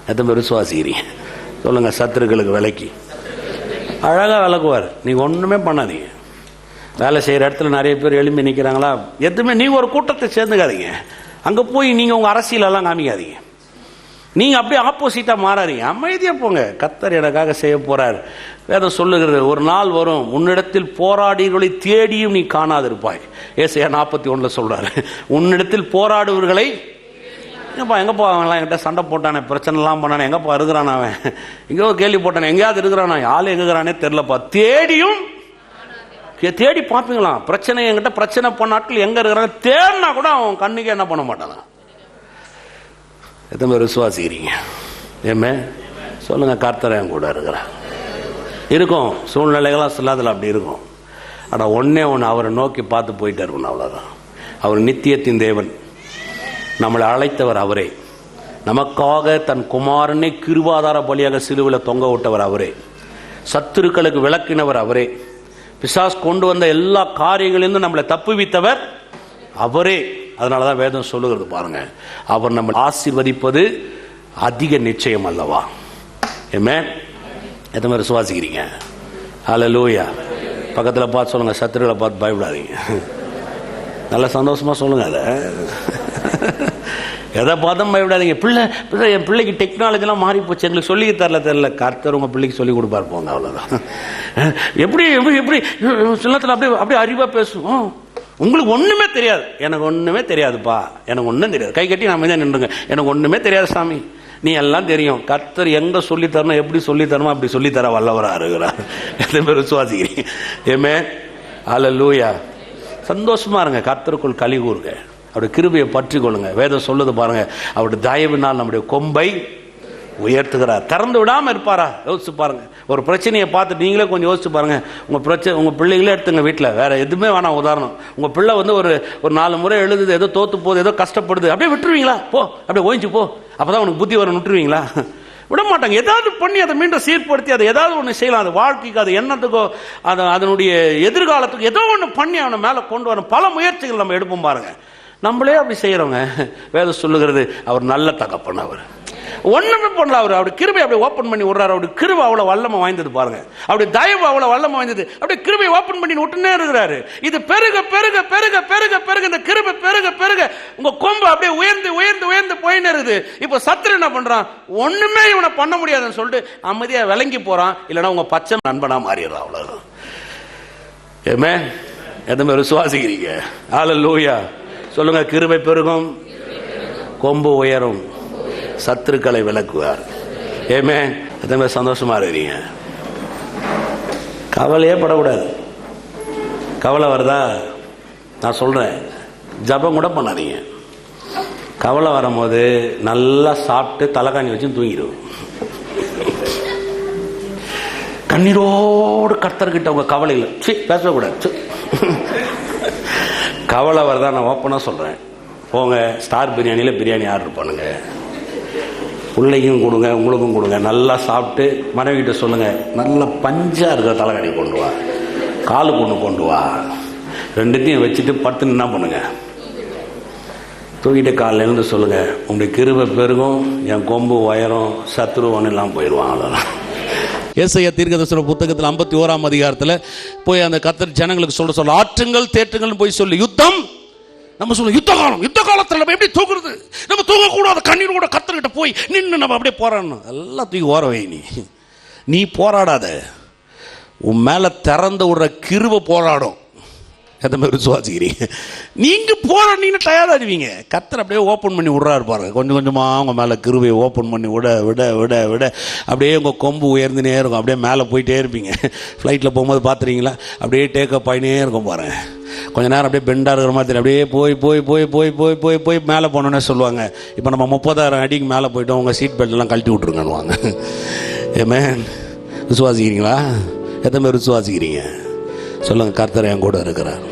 எத்தனை பேர் விசுவாசிக்கிறீங்க? சொல்லுங்க. சத்துருக்களுக்கு விலைக்கு அழகா விளக்குவார். நீங்க ஒண்ணுமே பண்ணாதீங்க. வேலை செய்யற இடத்துல நிறைய பேர் எழும்பி நிற்கிறாங்களா, எதுவுமே நீங்க ஒரு கூட்டத்தை சேர்ந்துக்காதீங்க. அங்க போய் நீங்க உங்க அரசியல் எல்லாம் காமிக்காதீங்க. நீங்க அப்படியே ஆப்போசிட்டா மாறாதீங்க. அமைதியா போங்க. கர்த்தர் எனக்காக செய்ய போறார். வேதம் சொல்லுகிறது, ஒரு நாள் வரும் உன்னிடத்தில் போராடிகளை தேடியும் நீ காணாதிருப்பாய். ஏசாயா 41 சொல்றாரு, உன்னிடத்தில் போராடுவர்களை எங்கப்பா அவன்லாம் என்கிட்ட சண்டை போட்டானே, பிரச்சனை எல்லாம் பண்ணானே, எங்கப்பா இருக்கிறான் அவன், எங்கேயோ கேள்வி போட்டானே, எங்கேயாவது இருக்கிறானா, ஆள் எங்கிறானே தெரியலப்பா, தேடியும் தேடி பார்ப்பீங்களாம். பிரச்சனை என்கிட்ட பிரச்சனை பண்ணாட்கள் எங்க இருக்கிறாங்க தேடினா கூட அவன் கண்ணுக்கு என்ன பண்ண மாட்டானா. எத்தனை பேர் விசுவாசிக்கிறீங்க? ஏமே சொல்லுங்க. கர்த்தர் என் கூட இருக்கிறார். இருக்கும் சூழ்நிலைகளாம் சொல்லாதல அப்படி இருக்கும். ஆனால் ஒன்னே ஒன்று, அவரை நோக்கி பார்த்து போயிட்டே இருக்கணும், அவ்வளோதான். அவர் நித்தியத்தின் தேவன், நம்மளை அழைத்தவர் அவரே, நமக்காக தன் குமாரனை கிருபாதார பலியாக சிலுவையில் தொங்க விட்டவர் அவரே, சத்துருக்களுக்கு விளக்கினவர் அவரே, பிசாஸ் கொண்டு வந்த எல்லா காரியங்களிலிருந்து நம்மளை தப்புவித்தவர் அவரே. அதனாலதான் வேதம் சொல்லுகிறது பாருங்க, அவர் நம்ம ஆசீர்வதிப்பது அதிக நிச்சயம் அல்லவா. ஏமே எத்தனை பேர் விசுவாசிக்கிறீங்க? அல்லேலூயா. பக்கத்தில் பார்த்து சொல்லுங்க, சத்துருக்களை பார்த்து பயப்படாதீங்க. நல்ல சந்தோஷமா சொல்லுங்க. அதை எதை பார்த்தும் பயப்படாதீங்க. என் பிள்ளைக்கு டெக்னாலஜிலாம் மாறி போச்சு, எங்களுக்கு சொல்லி தெரியல. கர்த்தர் உங்க பிள்ளைக்கு சொல்லி கொடுப்பார் போங்க, அவ்வளவுதான். எப்படி எப்படி எப்படி சிலத்தில் அப்படியே அப்படியே அறிவா பேசுவோம். உங்களுக்கு ஒண்ணுமே தெரியாது. எனக்கு ஒண்ணுமே தெரியாதுப்பா, எனக்கு ஒன்றும் தெரியாது. கை கட்டி நான் தான் நின்றுங்க, எனக்கு ஒண்ணுமே தெரியாது சாமி. நீ எல்லாம் தெரியும். கர்த்தர் எங்க சொல்லி தரணும், எப்படி சொல்லி தரணும், அப்படி சொல்லி தர வல்லவரா இருக்கிறார். எத்தனை பேர் விசுவாசிக்கிறீங்க? ஏமே அல்லேலூயா. சந்தோஷமா இருங்க, கர்த்தருக்குள் களி கூறுங்க, அவருடைய கிருபையை பற்றி கொள்ளுங்க. வேதம் சொல்லுது பாருங்க, அவருடைய தயவினால் நம்முடைய கொம்பை உயர்த்துகிறார். திறந்து விடாம இருப்பாரா? யோசிச்சு பாருங்க. ஒரு பிரச்சனையை பார்த்துட்டு நீங்களே கொஞ்சம் யோசிச்சு பாருங்க. உங்க பிரச்சனை உங்க பிள்ளைகளே எடுத்துங்க, வீட்டில் வேற எதுவுமே வேணாம். உதாரணம், உங்க பிள்ளை வந்து ஒரு 4 முறை எழுதுது, ஏதோ தோத்து போகுது, ஏதோ கஷ்டப்படுது, அப்படியே விட்டுருவீங்களா? போ அப்படியே ஓய்ஞ்சு போ, அப்பதான் உனக்கு புத்தி வரும், விட்டுருவீங்களா? விட மாட்டாங்க. ஏதாவது பண்ணி அதை மீண்டும் சீர்படுத்தி அதை ஏதாவது ஒன்று செய்யலாம். அது வாழ்க்கைக்கு, அது எண்ணத்துக்கோ, அதனுடைய எதிர்காலத்துக்கு ஏதோ ஒன்று பண்ணி அவனை மேலே கொண்டு வரும். பல முயற்சிகள் நம்ம எடுப்போம் பாருங்க. நம்மளே அப்படி செய்யறோங்க. வேதம் சொல்லுகிறது, அவர் நல்ல தகப்பன். அவர் ஒண்ணுமே பண்ணல. அவருடைய கிருபை அப்படியே ஓபன் பண்ணி விடுறாரு. அவருடைய கிருபை அவ்வளவு வல்லமை வாய்ந்தது பாருங்க. அவருடைய தயவு அவ்வளவு வல்லமை வாய்ந்தது. அப்படியே கிருபை ஓபன் பண்ணி விட்டுனே இருக்கிறாரு. இது பெருக பெருக பெருக பெருக பெருக இந்த கிருபை பெருக பெருக உங்க கொம்பு அப்படியே உயர்ந்து உயர்ந்து உயர்ந்து போயின்னு இருக்குது. இப்ப சத்துரு என்ன பண்றான்? ஒண்ணுமே இவனை பண்ண முடியாதுன்னு சொல்லிட்டு அமைதியா விளங்கி போறான். இல்லைன்னா உங்க பச்சை நண்பனா மாறிடுறான். அவ்வளவுதான். ஏமே எதுவுமே விசுவாசிக்கிறீங்க? அல்லேலூயா. சொல்லுங்க. கிருபை பெருகும், கொம்பு உயரும், சத்துருக்களை விலக்குவார். ஏமே எதுவுமே சந்தோஷமா இருக்கிறீங்க? கவலையே படக்கூடாது. கவலை வருதா? நான் சொல்கிறேன், ஜபம் கூட பண்ணாதீங்க. கவலை வரும்போது நல்லா சாப்பிட்டு தலைகாணி வச்சு தூங்கிடுவோம். கண்ணீரோடு கர்த்தர்கிட்ட உங்கள் கவலையில் பேசக்கூடாது. கவலை வருதா? நான் ஓப்பனாக சொல்கிறேன், போங்க ஸ்டார் பிரியாணியில் பிரியாணி ஆர்டர் பண்ணுங்க, பிள்ளைக்கும் கொடுங்க, உங்களுக்கும் கொடுங்க. நல்லா சாப்பிட்டு மனைவிகிட்ட சொல்லுங்கள், நல்லா பஞ்சாக இருக்கிற தலைகாணி கொண்டு வா, காலுக்கு ஒன்று கொண்டு வா, ரெண்டுத்தையும் வச்சுட்டு படுத்து என்ன பண்ணுங்க, தூக்கிட்டு காலில் இருந்து சொல்லுங்கள், உங்களுடைய கிருபை பெருகும், என் கொம்பு உயரும், சத்ருவன் எல்லாம் போயிடுவான். அவ்வளோதான். ஏசாயா தீர்க்கதரிசன புத்தகத்தில் 51ஆம் அதிகாரத்தில் போய் அந்த கர்த்தர் ஜனங்களுக்கு சொல்ல ஆற்றுங்கள் தேற்றுங்கள்னு போய் சொல்லி, யுத்தம் நம்ம சொல்லுவோம், யுத்த காலத்தில் நம்ம எப்படி தூக்குறது, நம்ம தூங்கக்கூடாது, கண்ணீர் கூட கர்த்தர்கிட்ட போய் நின்று நம்ம அப்படியே போராடணும். எல்லாம் தூக்கி ஓர வை. நீ போராடாத, உன் மேலே திறந்து விடுற கிருபை போராடும். எந்த மாதிரி விசுவாசிக்கிறீங்க? நீங்கள் போராடினீங்கன்னா டயர்டாகிடுவீங்க. கர்த்தர் அப்படியே ஓப்பன் பண்ணி விட்றாரு பாருங்க. கொஞ்சம் கொஞ்சமாக அவங்க மேலே கிருபையை ஓப்பன் பண்ணி விட விட விட விட அப்படியே உங்கள் கொம்பு உயர்ந்துனே இருக்கும். அப்படியே மேலே போயிட்டே இருப்பீங்க. ஃப்ளைட்டில் போகும்போது பார்த்துறீங்களா, அப்படியே டேக்கப் ஆகினே இருக்கும் பாருங்கள். கொஞ்சம் நேரம் அப்படியே பெண்டாக இருக்கிற மாதிரி அப்படியே போய் போய் போய் போய் போய் போய் போய் மேலே போனோன்னே சொல்லுவாங்க, இப்போ நம்ம 30,000 அடிக்கு மேலே போய்ட்டோம், உங்கள் சீட் பெல்ட்லாம் கழட்டி விட்ருங்கன்னுவாங்க. ஏமே விசுவாசிக்கிறீங்களா? எத்தனை பேர் விசுவாசிக்கிறீங்க? சொல்லுங்கள், கர்த்தர் என் கூட இருக்கிறார்,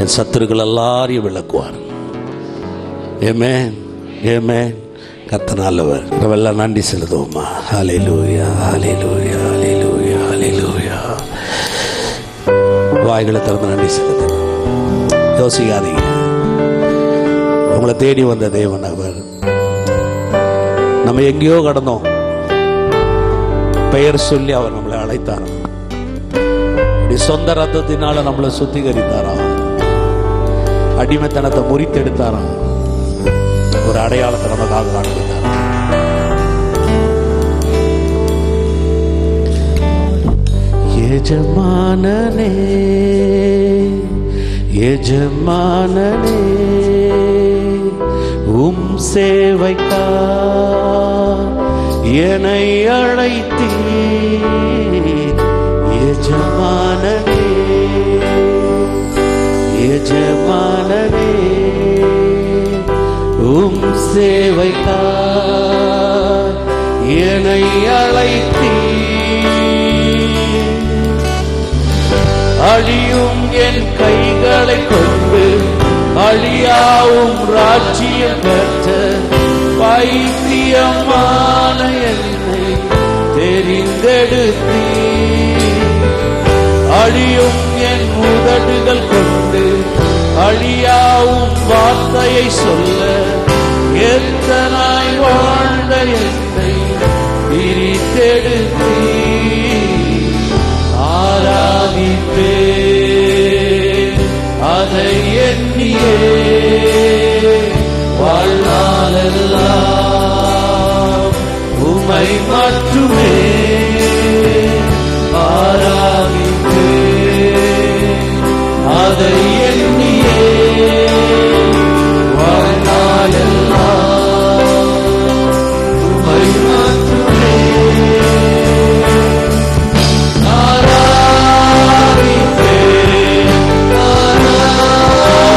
என் சத்துருக்கள் எல்லாரையும் விளக்குவார். ஆமென், ஆமென். கர்த்தர் நல்லவர். எல்லாம் நன்றி செலுத்துவோமா? ஹல்லேலூயா, ஹல்லேலூயா, ஹல்லேலூயா, ஹல்லேலூயா. வாய்களை திறந்து நன்றி செலுத்து. யோசிக்காதீங்க, உங்களை தேடி வந்த தேவன் அவர். நம்ம எங்கேயோ கடந்தோம், பெயர் சொல்லி அவர் நம்மளை அழைத்தார். சொந்த ரத்தத்தினால நம்மளை சுத்திகரித்தாரா, அடிமைத்தனத்தை முறித்தெடுத்தாரா, ஒரு அடையாளத்தை நமக்காக காண்பித்தார். எஜமானனே, எஜமானனே, உம் சேவைக்கா என்னை அழைத்தீர். எஜமானனே, எஜமானனே, உம் சேவைக்கா என்னை அழைத்தீர். அழியும் என் கைகளை கொண்டு அழியாவும் ராஜ்யம் பெற்ற பைத்தியமான என்னை தெரிந்தெடுத்தீர். அழியும் என் உதடுகள் கொண்டு அழியாவும் வார்த்தையை சொல்ல எத்தனாய் வாழ்ந்த என்னை பிரித்தெடுத்தீர். ஆராதிப்பே அதை எண்ணியே வாழ்நாளெல்லாம் உம்மை மட்டுமே ஆராதிப்பே அதை எண்ணியே வாழ்நாளெல்லாம் உம்மை மட்டுமே ஆராதிப்பே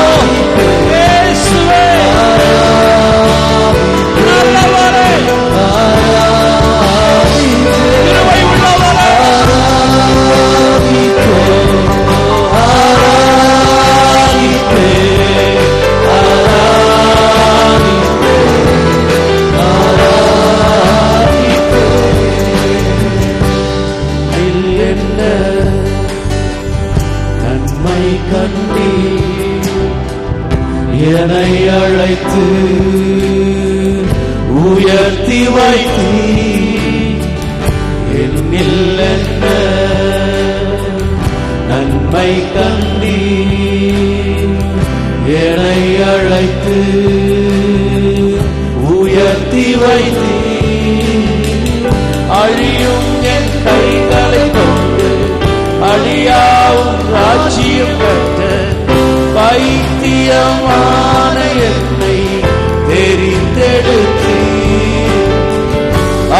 ஆராதிப்பே இயேசுவே நல்லவரே ஆராதிப்பே கிருபை உள்ளவரே ஆராதிப்பே ஆராதிப்பே ஆராதிப்பே ஆராதிப்பே இல்லென்ன நன்மை கண்டீர் என்னை அழைத்து உயர்த்தி வைத்தீர். என்னில் என்ன நன்மை கண்டீர் என்னை அழைத்து உயர்த்தி வைத்தீர். அழியும் என் கைகளை கொண்டு அழியாவும் ராஜ்யம் பெற்ற பைத்தியமான என்னை தெரிந்தெடுத்தீர்.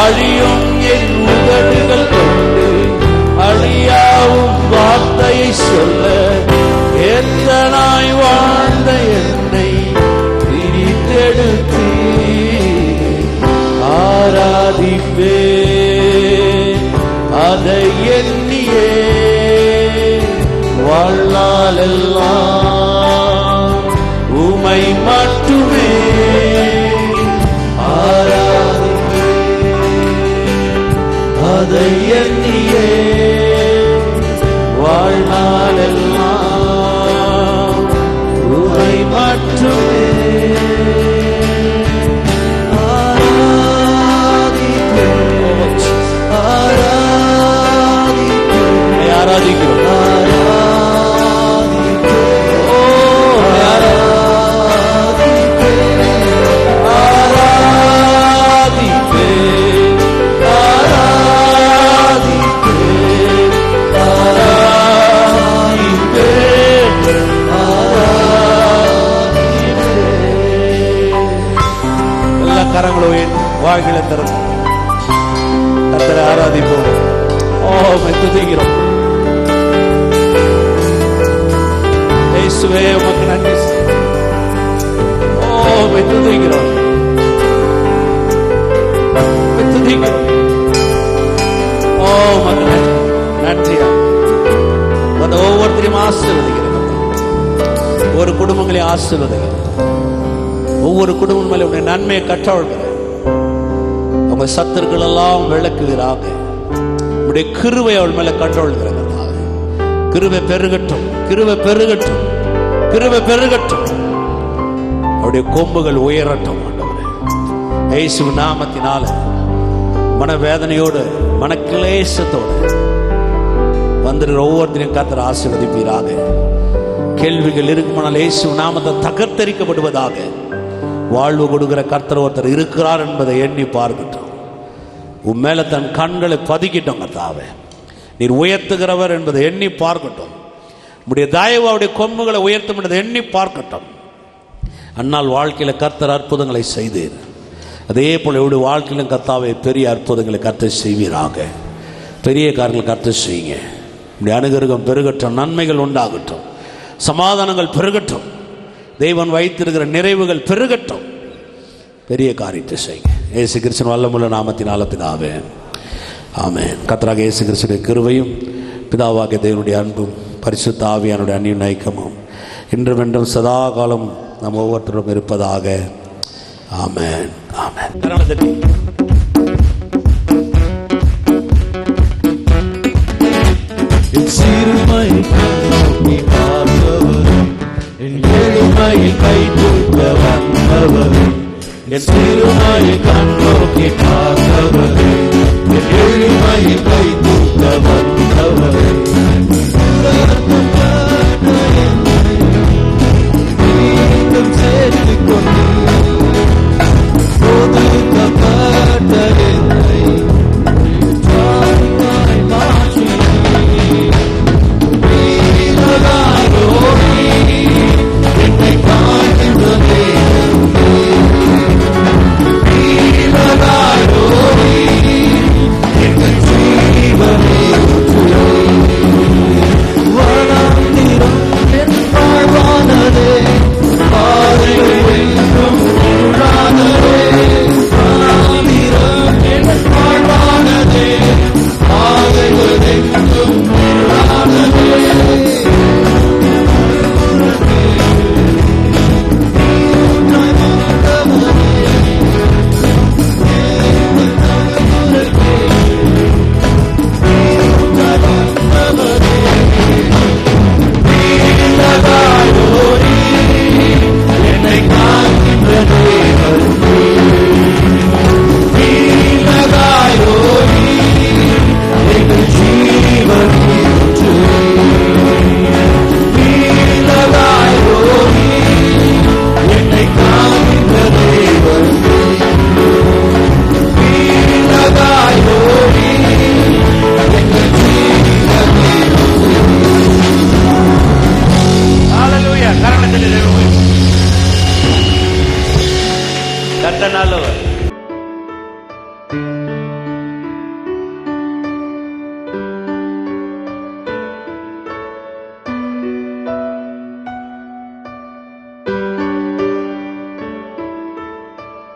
அழியும் என் உதடுகள் கொண்டு அழியாவும் வார்த்தை வார்த்தையை சொல்ல எத்தனாய் வாழ்ந்த என்னை பிரித்தெடுத்தீ. ஆராதிப்பே அதை எண்ணியே வாழ்நாளெல்லாம் உமை மட்டுமே ஆராதிப்பே. அதை எண்ணியே வாழ்நாளெல்லாம் உமை மட்டுமே வாழ்களை தரும் கர்த்தரை ஆராதிப்போம். துதிக்கிறோம். இயேசுவே உமக்கு நன்றி. துதிக்கிறோம். துதிக்கிறோம். உமக்கு நன்றி. அந்த ஒவ்வொருத்தரையும் ஆசீர்வதிக்கிறேன். ஒரு குடும்பங்களை ஆசீர்வதிக்கிறேன். ஒவ்வொரு குடும்பம் மேலே உடைய நன்மையை கற்றவழ்கிறேன். உங்க சத்துருக்கள் எல்லாம் விளக்குகிறாங்க. உடைய கிருபை அவள் மேல கற்றவழ்கிறாங்க. கிருபை பெருகட்டும், கிருபை பெருகட்டும், கிருபை பெருகட்டும். அவருடைய கொம்புகள் உயரட்டும். இயேசு நாமத்தினால மனவேதனையோடு மனக்கிளேசத்தோடு வந்துடுற ஒவ்வொருத்தரையும் கர்த்தர் ஆசீர்வதிப்பீராக. கேள்விகள் இருக்குமானால் இயேசு நாமத்தை தகர்த்தரிக்கப்படுவதாக. வாழ்வு கொடுக்கிற கர்த்தர் ஒருத்தர் இருக்கிறார் என்பதை எண்ணி பார்க்கட்டும். உன் மேல தன் கண்களை பதிக்கிட்டோம் கர்த்தாவே. நீர் உயர்த்துகிறவர் என்பதை எண்ணி பார்க்கட்டும். உடைய தயவு அவருடைய கொம்புகளை உயர்த்தும் என்பதை எண்ணி பார்க்கட்டும். அன்னால் வாழ்க்கையில கர்த்தர் அற்புதங்களை செய்தீர். அதே போல இவருடைய வாழ்க்கையிலும் கர்த்தாவே பெரிய அற்புதங்களை கர்த்தர் செய்வீராக. பெரிய காரியங்களை கர்த்தர் செய்யுங்க. இப்படி அனுகிரகம் பெருகட்டும், நன்மைகள் உண்டாகட்டும், சமாதானங்கள் பெருகட்டும், தேவன் வைத்திருக்கிற நிறைவுகள் பெருகட்டும். பெரிய காரியத்தை செய்யுங்க. இயேசு கிறிஸ்துவின் வல்லமுள்ள நாமத்தினால பிதாவே, ஆமென். கர்த்தராகிய இயேசு கிறிஸ்துவின் கிருபையும் பிதாவாகிய தேவனுடைய அன்பும் பரிசுத்த ஆவியானுடைய அன்பின் ஐக்கியமும் இன்றும் என்றும் சதா காலம் நம் ஒவ்வொருத்தரும் இருப்பதாக. ஆமென், ஆமென். எளிமையில் கை தூக்க வந்தவரே, என் சிறுமையில் கண்ணோக்கி பார்த்தவரே, என் எளிமையில் கை தூக்க வந்தவரே, மீண்டும் சேர்த்துக் கொண்டு ஒதுக்கப்பட்ட என்னை மாற்றி Dream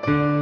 ஆமென்.